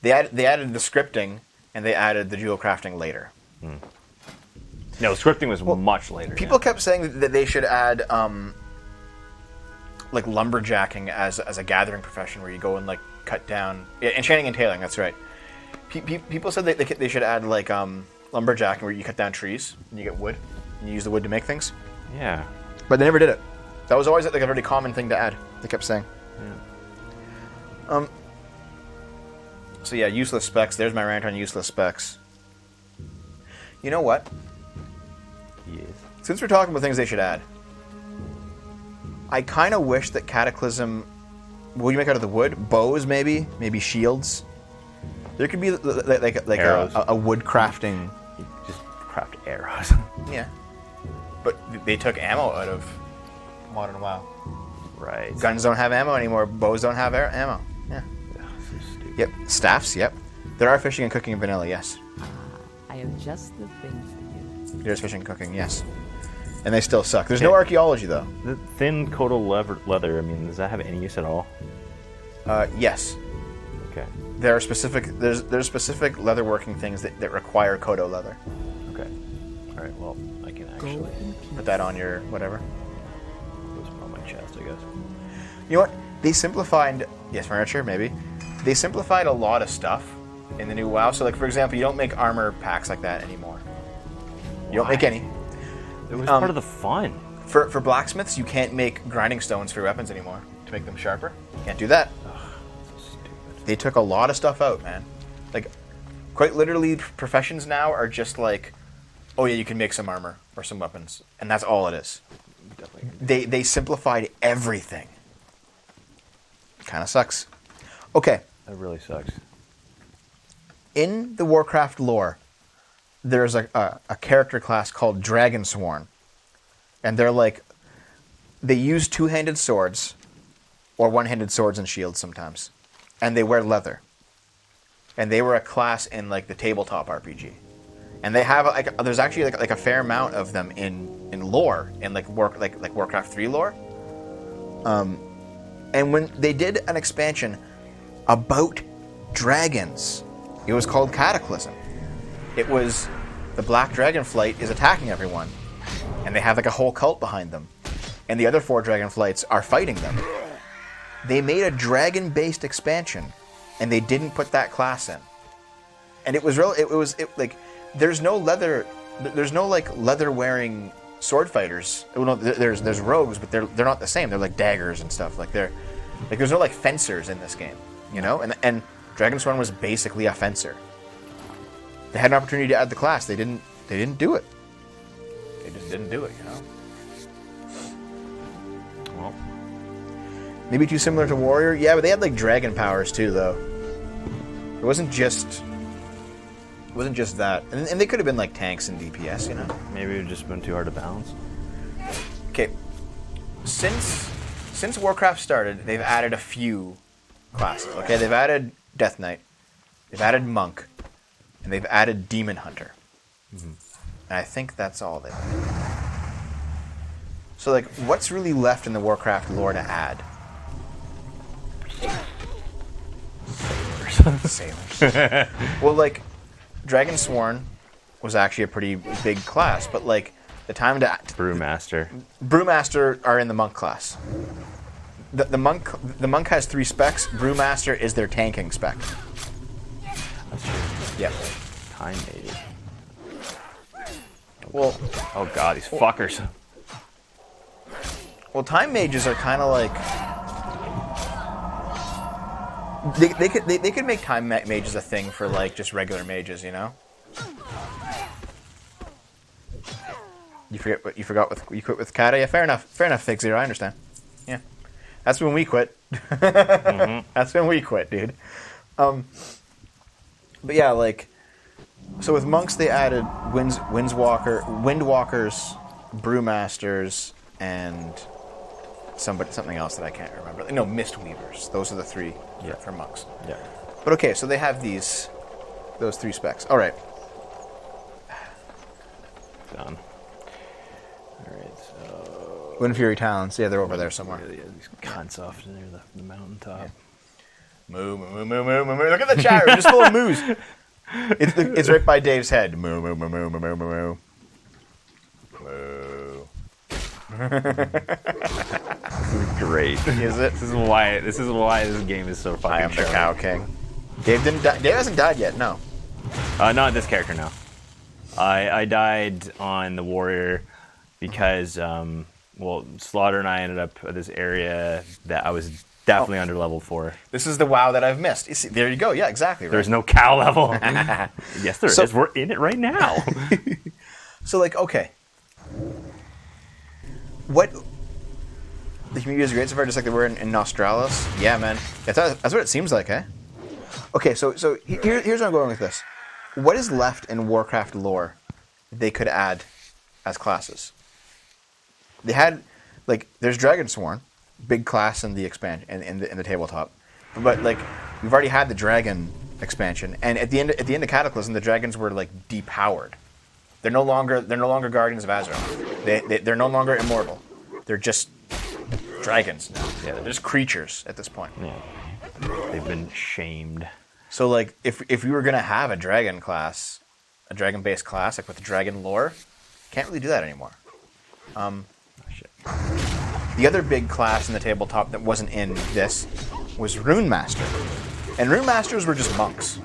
They added the scripting and they added the jewel crafting later. No, scripting was much later. People kept saying that they should add like lumberjacking as a gathering profession where you go and like cut down enchanting and tailoring. That's right. People said they should add like lumberjacking where you cut down trees and you get wood and you use the wood to make things. Yeah. But they never did it. That was always like a very common thing to add. They kept saying. Yeah. So yeah, useless specs. There's my rant on useless specs. You know what? Yes. Since we're talking about things they should add, I kind of wish that Cataclysm. What do you make out of the wood? Bows, maybe shields. There could be like Arrows. a wood crafting. You just craft arrows. Yeah, but they took ammo out of Modern WoW. Right. Guns don't have ammo anymore. Bows don't have ammo. Yeah. Ugh, so stupid. Yep. Staffs. Yep. There are fishing and cooking in vanilla. Yes. I have just the thing for you. There's fishing and cooking. Yes. And they still suck. There's no archaeology though. The thin coat of leather, I mean, does that have any use at all? Yes. Okay. There are specific. There's specific leather working things that require Kodo leather. Okay. All right. Well, I can Go actually in peace. Put that on your whatever. put this on my chest, I guess. You know what? They simplified. Yes, furniture maybe. They simplified a lot of stuff in the new WoW. So, like for example, you don't make armor packs like that anymore. You don't make Why? any. It was part of the fun. For blacksmiths, you can't make grinding stones for your weapons anymore to make them sharper. Can't do that. So stupid. They took a lot of stuff out, man. Like, quite literally, professions now are just like, oh yeah, you can make some armor or some weapons, and that's all it is. Definitely. They simplified everything. Kind of sucks. Okay, That really sucks. in the Warcraft lore, there's a character class called Dragonsworn, and they use two-handed swords, or one-handed swords and shields sometimes, and they wear leather. And they were a class in like the tabletop RPG, and they have there's actually like a fair amount of them in lore in like Warcraft 3 lore. And when they did an expansion about dragons, it was called Cataclysm. It was the Black Dragonflight is attacking everyone, and they have like a whole cult behind them, and the other 4 Dragonflights are fighting them. They made a dragon-based expansion, and they didn't put that class in. And it was real. It was like there's no leather. There's no like leather-wearing sword fighters. Well, no, there's rogues, but they're not the same. They're like daggers and stuff. Like there's no like fencers in this game, you know. And Dragonsworn was basically a fencer. They had an opportunity to add the class. They didn't do it. They just didn't do it, you know. Well, Maybe too similar to Warrior. Yeah, but they had like dragon powers too, though. It wasn't just that. And they could have been like tanks and DPS, you know. maybe it would just been too hard to balance. Okay. Since since Warcraft started, they've added a few classes. Okay, they've added Death Knight, they've added Monk, and they've added Demon Hunter. And I think that's all they've added. So, like, what's really left in the Warcraft lore to add? Sailors. Well, like, Dragonsworn was actually a pretty big class, but, like, the time to... Brewmaster. Brewmaster are in the Monk class. The monk has 3 specs. Brewmaster is their tanking spec. That's true. Yeah. Time mage. Well, Oh god, these fuckers. well, time mages are kind of like they could make time mages a thing for like just regular mages, you know. You quit with Kata. Yeah, fair enough, Fig Zero. I understand. Yeah, that's when we quit. That's when we quit, dude. But yeah, like, so with monks they added windwalkers, brewmasters, and something else that I can't remember. No, mistweavers. Those are the 3 for monks. Yeah. But okay, so they have those 3 specs. All right. Done. Alright, so... Wind Fury Talons. Yeah, they're over there somewhere. Yeah, these cunts off near the mountaintop. Yeah. Moo, moo, moo, moo, moo, moo. Look at the chat room, just full of moos. It's right by Dave's head. Moo, moo, moo, moo, moo, moo, moo, moo. Moo. This is great. Is it? This is why this game is so fucking I am the charming. Cow King. Dave didn't die. Dave hasn't died yet. No. Not this character, no. I died on the warrior because, Slaughter and I ended up at this area that I was definitely under level for. This is the WoW that I've missed. You see, there you go. Yeah, exactly. Right. There's no cow level. Yes, there is. We're in it right now. So, like, okay. What... The community is great so far, just like they were in Nostralis? Yeah, man. That's what it seems like, eh? Okay, so here's where I'm going with this. What is left in Warcraft lore they could add as classes? They had, like, there's Dragonsworn, big class in the expansion, in the tabletop. But, like, we've already had the dragon expansion, and at the end of Cataclysm, the dragons were, like, depowered. They're no longer guardians of Azeroth. They're no longer immortal. They're just dragons now. Yeah, they're just creatures at this point. Yeah. They've been shamed. So, like, if we were gonna have a dragon class, a dragon-based class, like with the dragon lore, can't really do that anymore. Shit. The other big class in the tabletop that wasn't in this was Rune Master, and Rune Masters were just monks.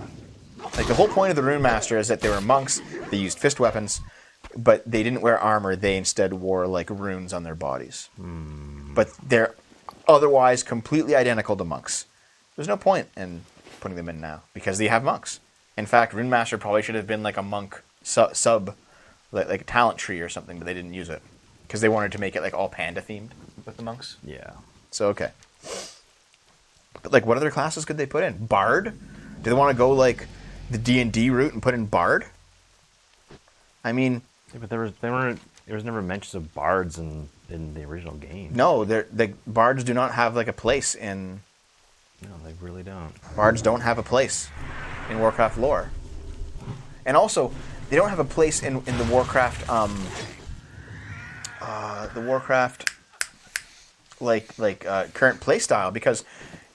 Like, the whole point of the Rune Master is that they were monks. They used fist weapons, but they didn't wear armor. They instead wore, like, runes on their bodies. But they're otherwise completely identical to monks. There's no point in putting them in now because they have monks. In fact, Rune Master probably should have been like a monk sub, like a talent tree or something, but they didn't use it because they wanted to make it like all panda themed with the monks. Yeah. So okay. But like, what other classes could they put in? Bard? Do they want to go like the D&D route and put in Bard? I mean, Yeah, but there was never mentions of bards in the original game. no, the Bards do not have like a place in. No, they really don't. Bards don't have a place in Warcraft lore. And also, they don't have a place in the Warcraft, current playstyle, because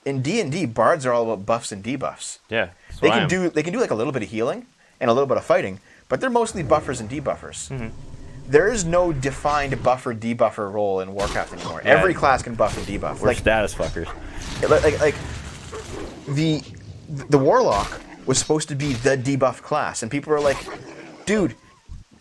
in D&D, Bards are all about buffs and debuffs. Yeah. They can do like a little bit of healing and a little bit of fighting, but they're mostly buffers and debuffers. Mm-hmm. There is no defined buffer debuffer role in Warcraft anymore. Yeah. Every class can buff and debuff. We're status fuckers. Like the Warlock was supposed to be the debuff class, and people were like, "Dude,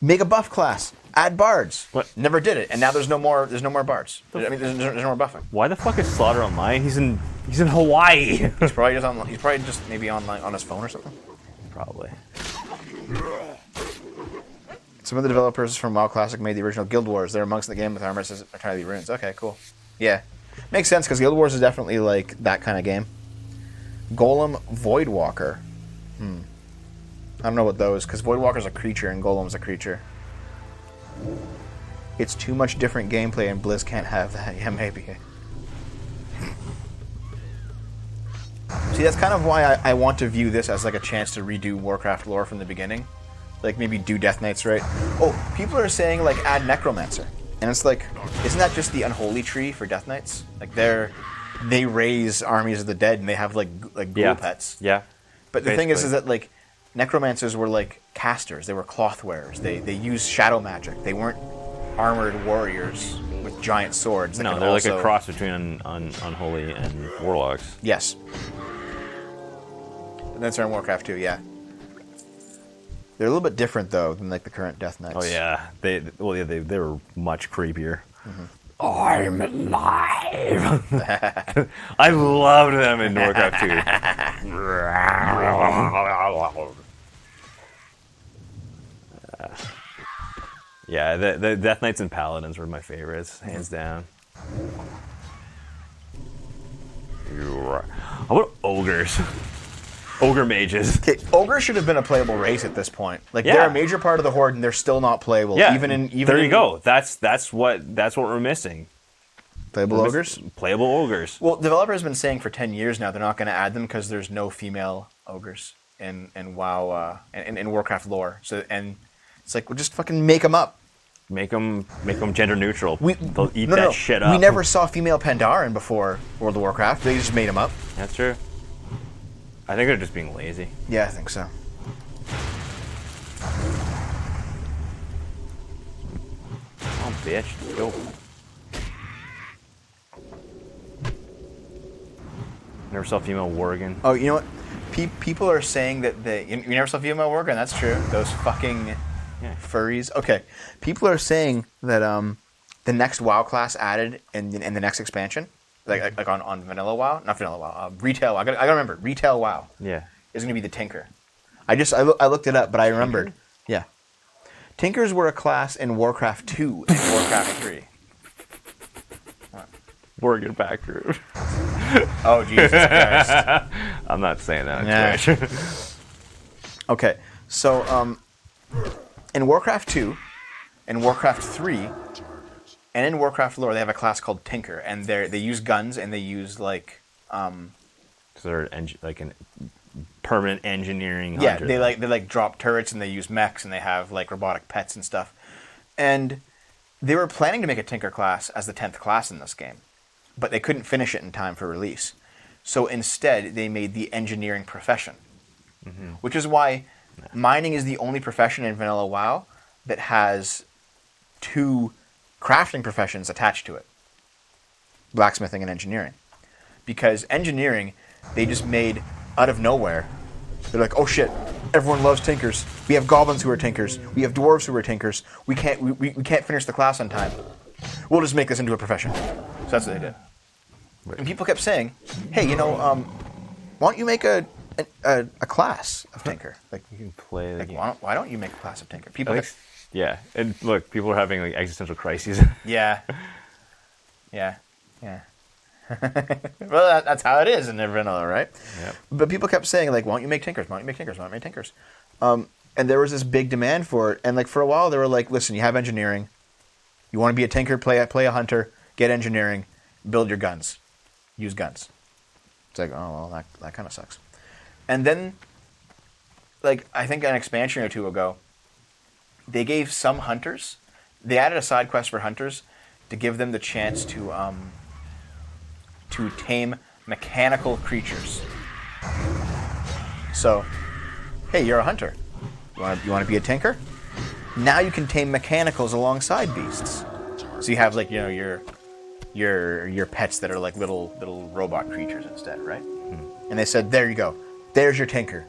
make a buff class, add bards." What? Never did it, and now there's no more bards. I mean, there's no more buffing. Why the fuck is Slaughter online? He's in Hawaii. He's probably just maybe on his phone or something. Probably. Some of the developers from WoW Classic made the original Guild Wars. They're amongst the game with armor says entirely runes. Okay, cool. Yeah, makes sense because Guild Wars is definitely like that kind of game. Golem Voidwalker. I don't know what those, because Voidwalker's a creature and Golem's a creature. It's too much different gameplay and Blizz can't have that. Yeah, maybe. See, that's kind of why I want to view this as like a chance to redo Warcraft lore from the beginning. Like maybe do Death Knights right. Oh, people are saying like add Necromancer. And it's like, isn't that just the unholy tree for Death Knights? Like they raise armies of the dead and they have like ghoul pets. Yeah. But the thing is that like Necromancers were like casters. They were cloth wearers. They used shadow magic. They weren't armored warriors with giant swords. No, they're like a cross between unholy and warlocks. Yes. And that's in Warcraft 2, yeah. They're a little bit different though than like the current Death Knights. Oh yeah, they were much creepier. Mm-hmm. I'm alive. I loved them in Warcraft 2. Yeah, the Death Knights and Paladins were my favorites, hands down. How about ogres? Ogre mages. Okay, ogres should have been a playable race at this point. Like they're a major part of the horde, and they're still not playable. Yeah, even there you go. That's what we're missing. Playable ogres. Playable ogres. Well, developers have been saying for 10 years now they're not going to add them because there's no female ogres in WoW in Warcraft lore. So and it's like we'll just fucking make them up. Make them gender neutral. They'll eat shit up. We never saw female Pandaren before World of Warcraft. They just made them up. That's true. I think they're just being lazy. Yeah, I think so. Oh, bitch. Go. Never saw female Worgen. Oh, you know what? People are saying that you never saw female Worgen. That's true. Those fucking furries. Okay. People are saying that the next WoW class added in the next expansion, like on vanilla WoW, not vanilla WoW, retail. I gotta remember retail WoW. Yeah. Is gonna be the Tinker. I looked it up, but I remembered. Tinker? Yeah. Tinkers were a class in Warcraft 2 and Warcraft 3. Worgen backroom. Oh Jesus Christ! I'm not saying that. Yeah. Okay, so in Warcraft 2, in Warcraft 3, and in Warcraft lore, they have a class called Tinker, and they use guns and they use like. So they're like an permanent engineering. Yeah, hunter. they drop turrets and they use mechs and they have like robotic pets and stuff, and they were planning to make a Tinker class as the 10th class in this game, but they couldn't finish it in time for release. So instead, they made the engineering profession, which is why mining is the only profession in vanilla WoW that has 2 crafting professions attached to it. Blacksmithing and engineering. Because engineering, they just made out of nowhere. They're like, oh shit, everyone loves Tinkers. We have goblins who are Tinkers. We have dwarves who are Tinkers. We can't finish the class on time. We'll just make this into a profession. So that's what they did. And people kept saying, hey, why don't you make a class of Tinker? Like You can play. Like, why don't you make a class of Tinker? People, Yeah, and look, people are having like existential crises. yeah. Well, that's how it is in vanilla, right? Yep. But people kept saying, like, why don't you make Tinkers? Why don't you make Tinkers? Why don't you make Tinkers? And there was this big demand for it. And like for a while, they were like, listen, you have engineering. You want to be a Tinker? Play a hunter. Get engineering. Build your guns. Use guns. It's like, oh well, that kind of sucks. And then, like, I think an expansion or 2 ago, they gave some hunters, they added a side quest for hunters to give them the chance to tame mechanical creatures. So, hey, you're a hunter. You want to be a tinker? Now you can tame mechanicals alongside beasts. So you have like your pets that are like little robot creatures instead, right? And they said, there you go. There's your tinker.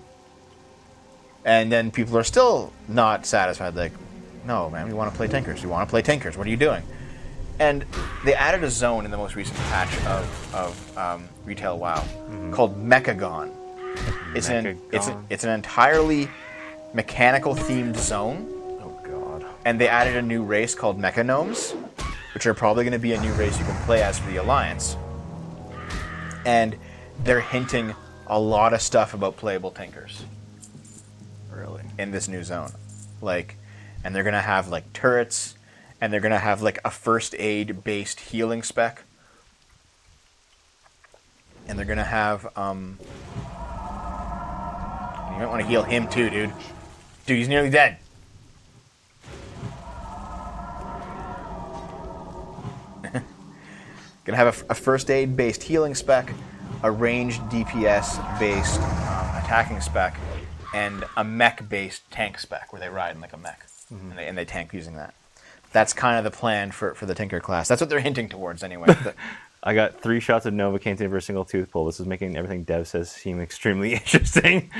And then people are still not satisfied. Like, no, man, we want to play tinkers. We want to play tinkers. What are you doing? And they added a zone in the most recent patch of retail WoW called Mechagon. It's an entirely mechanical themed zone. Oh god! And they added a new race called Mechanomes, which are probably going to be a new race you can play as for the Alliance. And they're hinting a lot of stuff about playable tinkers. Really? In this new zone, and they're gonna have like turrets. And they're going to have like a first aid based healing spec. And they're going to have You might want to heal him too, dude. Dude, he's nearly dead. Gonna have a first aid based healing spec, a ranged DPS based attacking spec, and a mech based tank spec where they ride in like a mech and they tank using that. That's kind of the plan for the Tinker class. That's what they're hinting towards anyway. I got 3 shots of Novocaine for a single tooth pull. This is making everything Dev says seem extremely interesting.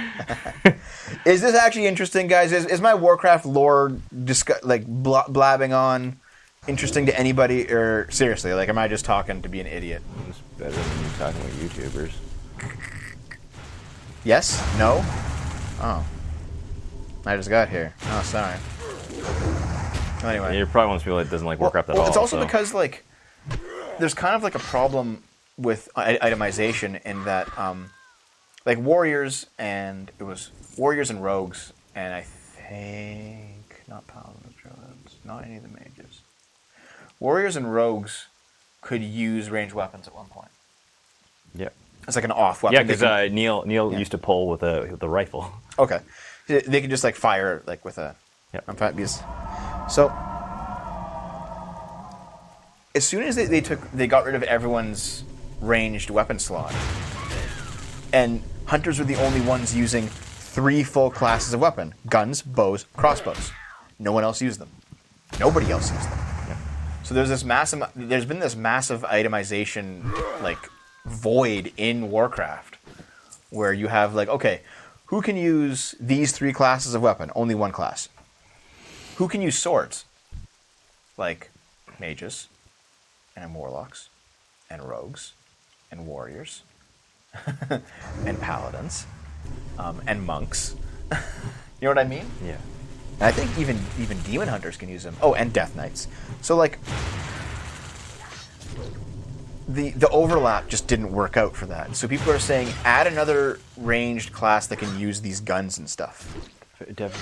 Is this actually interesting, guys? Is my Warcraft lore blabbing on interesting to anybody, or seriously, like, am I just talking to be an idiot? It's better than you talking with YouTubers. Yes? No? Oh. I just got here. Oh, sorry. Anyway. Yeah, you're probably one of those people that doesn't like Warcraft at all. It's also because, like, there's kind of like a problem with itemization in that, like, warriors and rogues, and I think not paladins, druids, not any of the mages. Warriors and rogues could use ranged weapons at one point. Yep. It's like an off weapon. Yeah, because Neil used to pull with a rifle. Okay, they could just like fire like with a. Yep. So as soon as they got rid of everyone's ranged weapon slot, and hunters were the only ones using 3 full classes of weapon: guns, bows, crossbows. No one else used them. Nobody else used them. Yep. So there's been this massive itemization like void in Warcraft, where you have like, okay, who can use these 3 classes of weapon? Only one class. Who can use swords? Like mages, and warlocks, and rogues, and warriors, and paladins, and monks. You know what I mean? Yeah. And I think even demon hunters can use them. Oh, and death knights. So like, the overlap just didn't work out for that. So people are saying add another ranged class that can use these guns and stuff. Dev,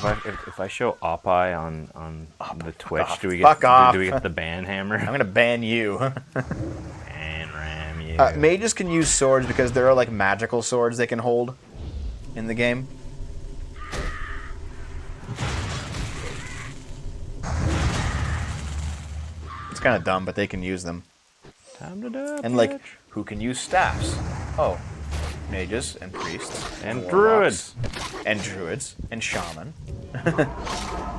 if I show Opeye on the Twitch, off. do we Fuck off. get the ban hammer? I'm gonna ban you. Ban ram you. Mages can use swords because there are like magical swords they can hold in the game. It's kind of dumb, but they can use them. Time to die, And like, who can use staffs? Oh, mages and priests And warlocks, and druids and shaman,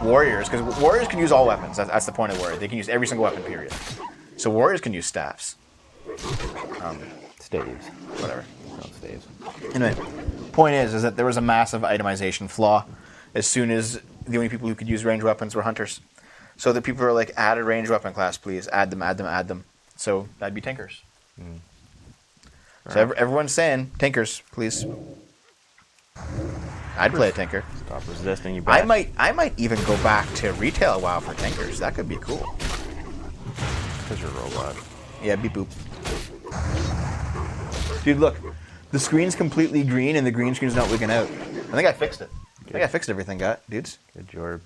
warriors, because warriors can use all weapons. That's the point of warrior. They can use every single weapon. Period. So warriors can use staffs. Staves. Whatever. No, staves. Anyway, point is that there was a massive itemization flaw as soon as the only people who could use ranged weapons were hunters. So the people are like, add a ranged weapon class, please. Add them, add them, add them. So that'd be Tinkers. So everyone's saying, Tinkers, please. I'd play a Tinker. Stop resisting, you bastard. I might even go back to retail WoW for Tinkers. That could be cool. Because you're a robot. Yeah, beep boop. Dude, look. The screen's completely green and the green screen's not wigging out. I think I fixed it. I think I fixed everything, dudes. Good job.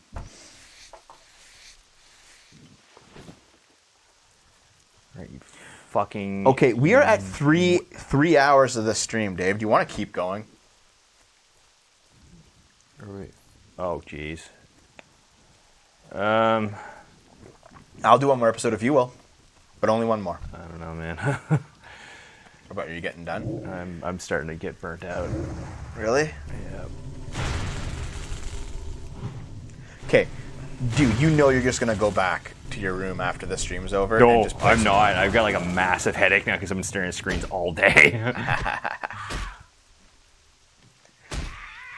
Right, you fucking... Okay, we are at three hours of this stream, Dave. Do you want to keep going? Oh, jeez. I'll do one more episode if you will, but only one more. I don't know, man. What about, are you getting done? I'm starting to get burnt out. Really? Yeah. Okay, dude, you know you're just gonna go back to your room after the stream's over. No, and just play I'm some- not. I've got like a massive headache now because I've been staring at screens all day.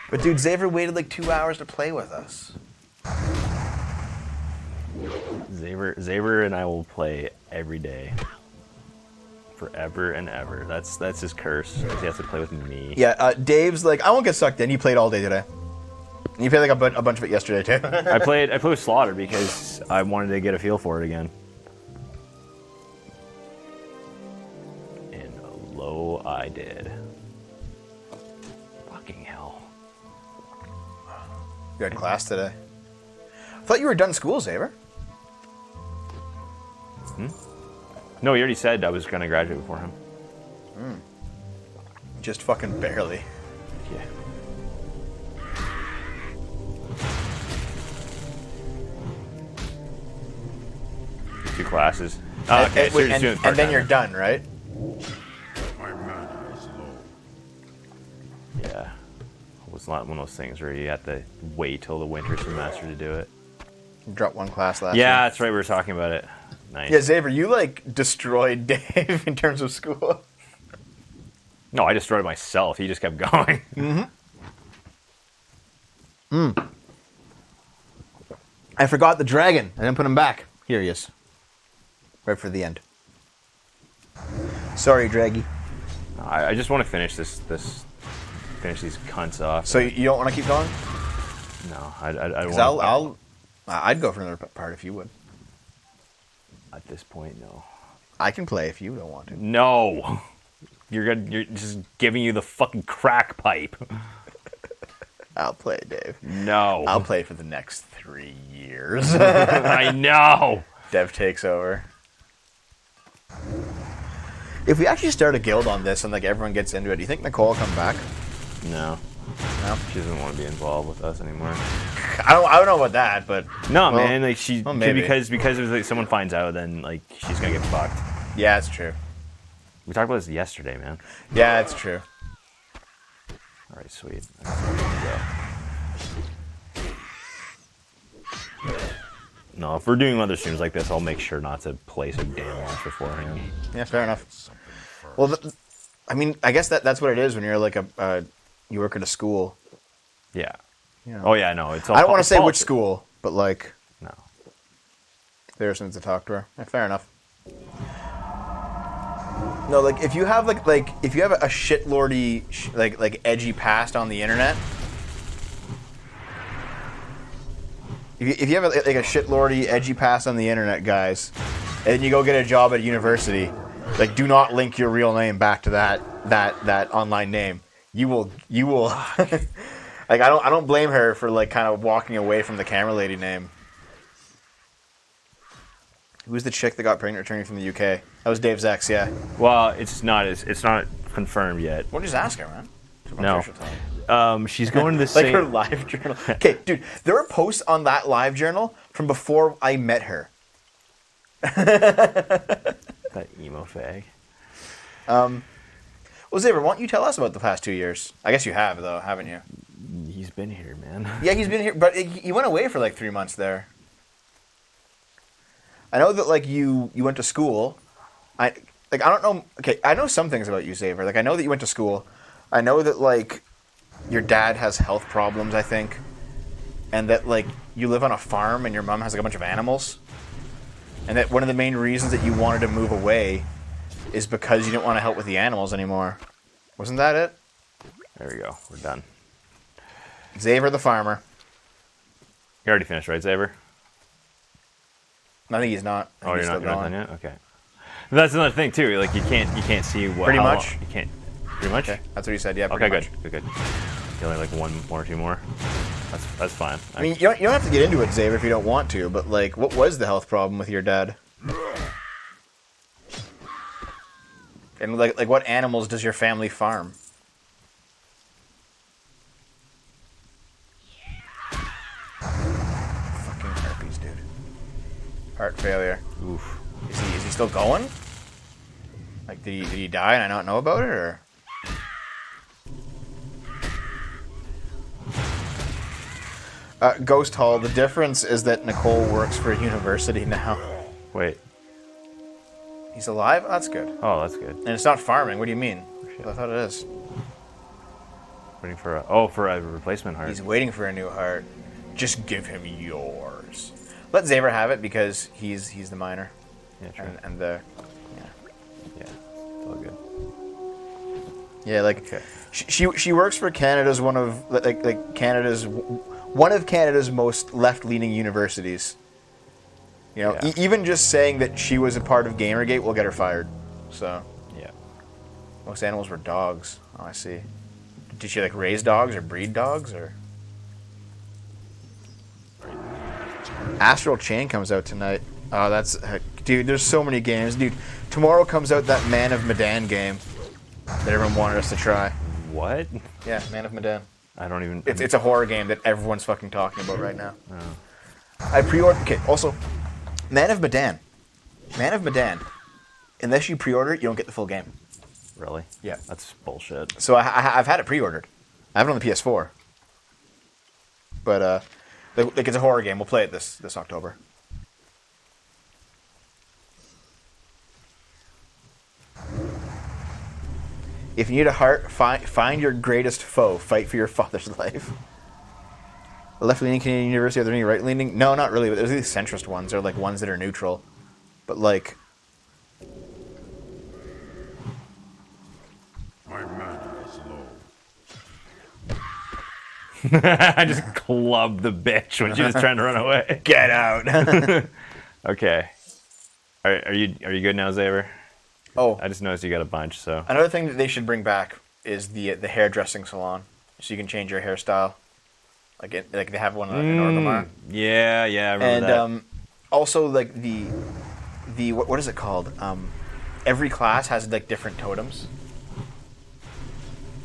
But dude, Xavier waited like 2 hours to play with us. Xavier and I will play every day. Forever and ever. That's his curse. He has to play with me. Yeah, Dave's like, I won't get sucked in. He played all day today. And you played like a bunch of it yesterday too. I played with Slaughter because I wanted to get a feel for it again. And lo, I did. Fucking hell. You had class today. I thought you were done school, Xavier. No, he already said I was going to graduate before him. Just fucking barely. Yeah. 2 classes. Oh, okay, and, so you're just doing and then part-time. you're done, right? My mana is low. Yeah. It's not one of those things where you have to wait till the winter semester to do it. Drop 1 class last Yeah, year. that's right. We were talking about it. Nice. Yeah, Xavier, you like destroyed Dave in terms of school. No, I destroyed myself. He just kept going. I forgot the dragon. I didn't put him back. Here he is. Right for the end. Sorry, Draggy. I just want to finish finish these cunts off. So you don't want to keep going? No, I don't 'Cause I'd go for another part if you would. At this point, no. I can play if you don't want to. No. You're just giving you the fucking crack pipe. I'll play, Dave. No. I'll play for the next 3 years. I know. Dev takes over. If we actually start a guild on this and like everyone gets into it, do you think Nicole will come back? No. No. She doesn't want to be involved with us anymore. I don't know about that, but No, well, man. Like well, maybe. because if like, someone finds out, then like she's gonna get fucked. yeah, it's true. We talked about this yesterday, man. Yeah, it's true. All right, sweet. That's where we're gonna go. No, if we're doing other streams like this, I'll make sure not to place a damn launch beforehand. Yeah, fair enough. Well, I mean, I guess that's what it is when you're like you work at a school. Yeah. You know. Oh yeah, no. It's all I don't want to say which politics. school, but like No. there's something to talk to her. Yeah, fair enough. No, like if you have like if you have a shitlordy like edgy past on the internet, if you have like a shitlordy edgy past on the internet, guys, and you go get a job at a university, like do not link your real name back to that online name. You will like I don't blame her for like kind of walking away from the camera lady name. Who's the chick that got pregnant returning from the UK? That was Dave's ex, yeah. Well, it's not confirmed yet. Well, just ask her, man. I'm No. sure she'll tell you. She's going to the Like same. her live journal. Okay, dude, there were posts on that live journal from before I met her. That emo fag. Well, Xavier, why don't you tell us about the past 2 years? I guess you have, though, haven't you? He's been here, man. Yeah, he's been here, but he went away for like 3 months there. I know that like you went to school. I don't know. Okay, I know some things about you, Xavier. Like I know that you went to school. I know that like your dad has health problems, I think, and that like you live on a farm and your mom has like a bunch of animals, and that one of the main reasons that you wanted to move away is because you didn't want to help with the animals anymore. Wasn't that it? There we go. We're done. Xavier the farmer. You already finished, right, Xavier? I think he's not. I think Oh, he's you're still not going. done yet. Okay. That's another thing too. Like you can't see what. Pretty how much. long- You can't. Pretty much. Okay, that's what he said. Yeah. Pretty Okay, much. good. You only like 1 or 2 more. That's fine. I mean, you don't have to get into it, Xavier, if you don't want to. But like, what was the health problem with your dad? And like what animals does your family farm? Fucking herpes, dude. Heart failure. Oof. Is he still going? Like, did he die and I don't know about it, or? Ghost Hall. The difference is that Nicole works for a university now. Wait. He's alive? Oh, that's good. Oh, that's good. And it's not farming. What do you mean? Shit. I thought it is. Waiting for a replacement heart. He's waiting for a new heart. Just give him yours. Let Xavier have it because he's the minor. Yeah, true. And the Yeah, it's all good. yeah, like Okay. she works for Canada's one of Canada's most left-leaning universities. You know, Yeah. even just saying that she was a part of Gamergate will get her fired. So Yeah. most animals were dogs. Oh, I see. Did she like raise dogs or breed dogs or? Astral Chain comes out tonight. Oh, that's dude. There's so many games, dude. Tomorrow comes out that Man of Medan game that everyone wanted us to try. What? Yeah, Man of Medan. I don't even. It's a horror game that everyone's fucking talking about right now. Oh. I pre-ordered. Okay, also, Man of Medan. Man of Medan. Unless you pre-order it, you don't get the full game. Really? Yeah. That's bullshit. So I've had it pre-ordered. I have it on the PS4. But like it's a horror game. We'll play it this October. If you need a heart, find your greatest foe. Fight for your father's life. The left-leaning Canadian University. Are there any right-leaning? No, not really. But there's these centrist ones. They're like ones that are neutral. But like, My mana is low. I just clubbed the bitch when she was trying to run away. get out. Okay. Are you good now, Xavier? Oh, I just noticed you got a bunch, so. another thing that they should bring back is the hairdressing salon, so you can change your hairstyle. Like they have one in Orgrimmar. Yeah, I remember that. And also like the what is it called? Every class has like different totems.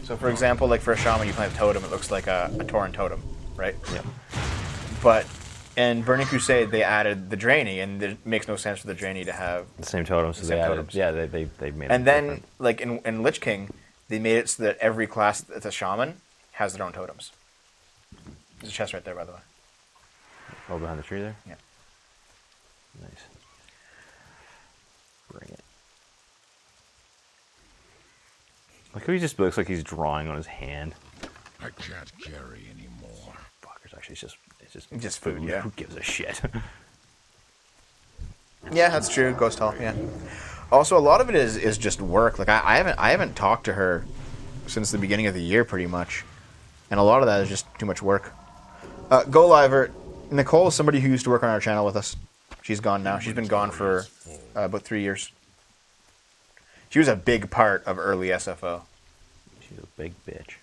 So for example, like for a shaman, you plant a totem. It looks like a Tauren totem, right? Yeah. But in Burning Crusade, they added the Draenei, and it makes no sense for the Draenei to have. The same totems, so Same they added. totems. Yeah, they made it And then, different. like in Lich King, they made it so that every class that's a shaman has their own totems. There's a chest right there, by the way. Oh, behind the tree there? Yeah. Nice. Bring it. Look how he just looks like he's drawing on his hand. I can't carry anymore. Fuckers, actually, it's just Just food, yeah. Who gives a shit? Yeah, that's true. Ghost Hall, yeah. Also, a lot of it is just work. Like I haven't talked to her since the beginning of the year, pretty much, and a lot of that is just too much work. Go Liver, Nicole is somebody who used to work on our channel with us. She's gone now. She's been gone for about 3 years. She was a big part of early SFO. She's a big bitch.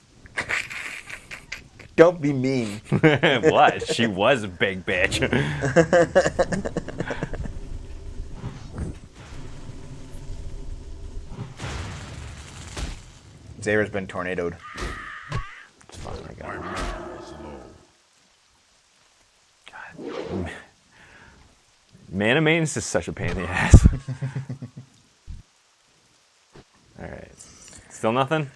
Don't be mean. What? She was a big bitch. Xavier's been tornadoed. It's fine, I got My it. mana is low. God. Mana maintenance is such a pain in the ass. Alright. Still nothing?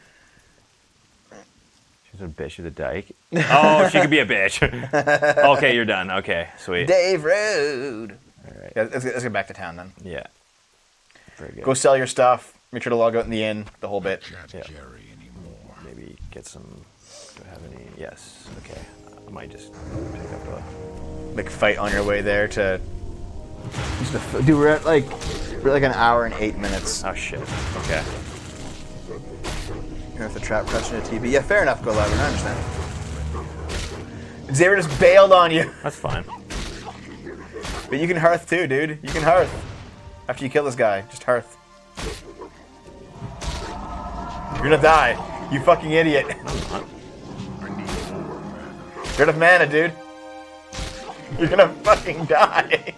She's a bitch with a dyke. Oh, she could be a bitch. Okay, you're done. Okay, sweet. Dave Road. Alright. Yeah, let's get back to town then. Yeah. Very good. Go sell your stuff. Make sure to log out in the inn. The whole bit. Can't Yeah. carry anymore. Maybe get some. Do I have any? Yes. Okay. I might just pick up a. Like fight on your way there to. Dude, we're at like an hour and 8 minutes. Oh shit. Okay. You have to trap crushing a TV. Yeah, fair enough, Go Live. I understand. Xavier just bailed on you. That's fine. But you can hearth too, dude. You can hearth. After you kill this guy, just hearth. You're gonna die. You fucking idiot. I need more mana. You're out of mana, dude. You're gonna fucking die.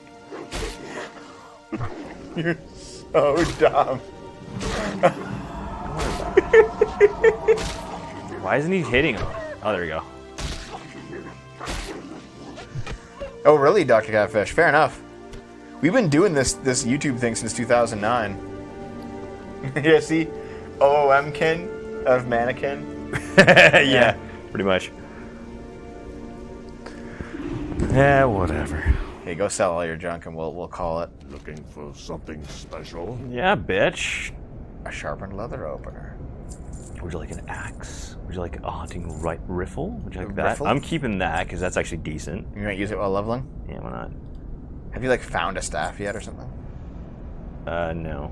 You're so dumb. Why isn't he hitting him? Oh, there we go. Oh, really, Dr. Catfish? Fair enough. We've been doing this YouTube thing since 2009. Yeah, see? OOM-kin of Mannequin. Yeah, pretty much. Yeah, whatever. Hey, go sell all your junk and we'll call it Looking for something special? Yeah, bitch. a sharpened leather opener. Would you like an axe? Would you like a hunting rifle? Would you like that? Rifle? I'm keeping that because that's actually decent. You might use it while leveling? Yeah, why not? Have you like found a staff yet or something? No.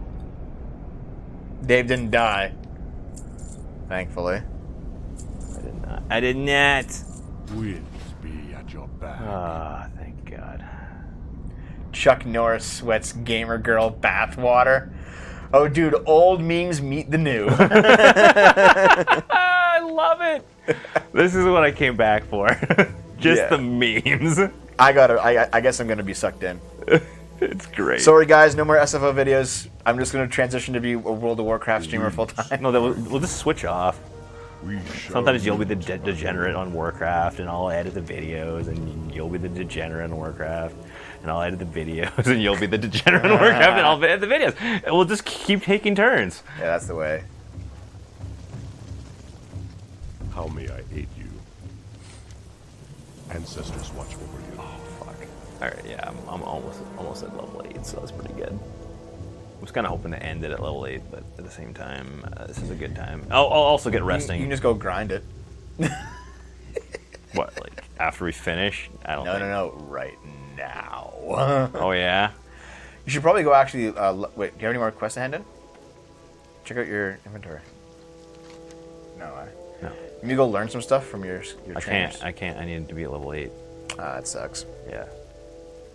Dave didn't die. Thankfully. I did not. I did not. Winds be at your back. Ah, thank God. Chuck Norris sweats gamer girl bathwater. Oh, dude, old memes meet the new. I love it. This is what I came back for. Just Yeah. the memes. I guess I'm gonna be sucked in. It's great. Sorry, guys, no more SFO videos. I'm just gonna transition to be a World of Warcraft streamer full time. No, we'll just switch off. We shall Sometimes you'll be the meet. degenerate on Warcraft, and I'll edit the videos, and you'll be the degenerate on Warcraft, and I'll edit the videos, and you'll be the degenerate on Warcraft, and I'll edit the videos. And we'll just keep taking turns. Yeah, that's the way. How may I aid you? Ancestors watch over you. Fuck. All right, yeah, I'm almost at level 8, so that's pretty good. I was kind of hoping to end it at level 8, but at the same time, this is a good time. I'll also get resting. You can just go grind it. What, like after we finish? I don't. No, right now. Oh yeah. You should probably go actually. Wait, do you have any more quests to hand in? Check out your inventory. No, No. You need to go learn some stuff from your trainers. I can't. I need to be at level 8. It sucks. Yeah.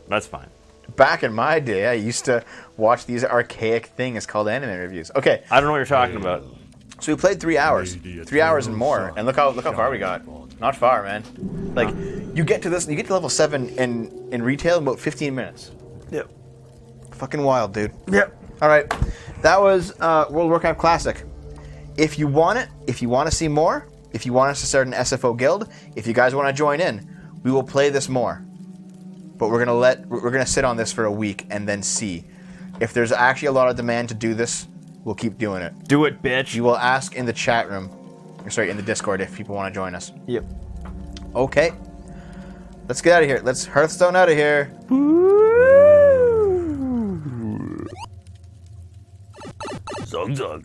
That's fine. Back in my day, I used to watch these archaic things called anime reviews. Okay, I don't know what you're talking about. so we played 3 hours, 3 hours and more, and look how far we got. Not far, man. Like you get to level 7 in retail in about 15 minutes. Yep. Fucking wild, dude. Yep. All right, that was World of Warcraft Classic. If you want it, if you want to see more, if you want us to start an SFO guild, if you guys want to join in, we will play this more. But we're gonna sit on this for a week and then see. If there's actually a lot of demand to do this, we'll keep doing it. Do it, bitch. You will ask in the chat room, in the Discord if people want to join us. Yep. Okay. Let's get out of here. Let's Hearthstone out of here. Zug zug.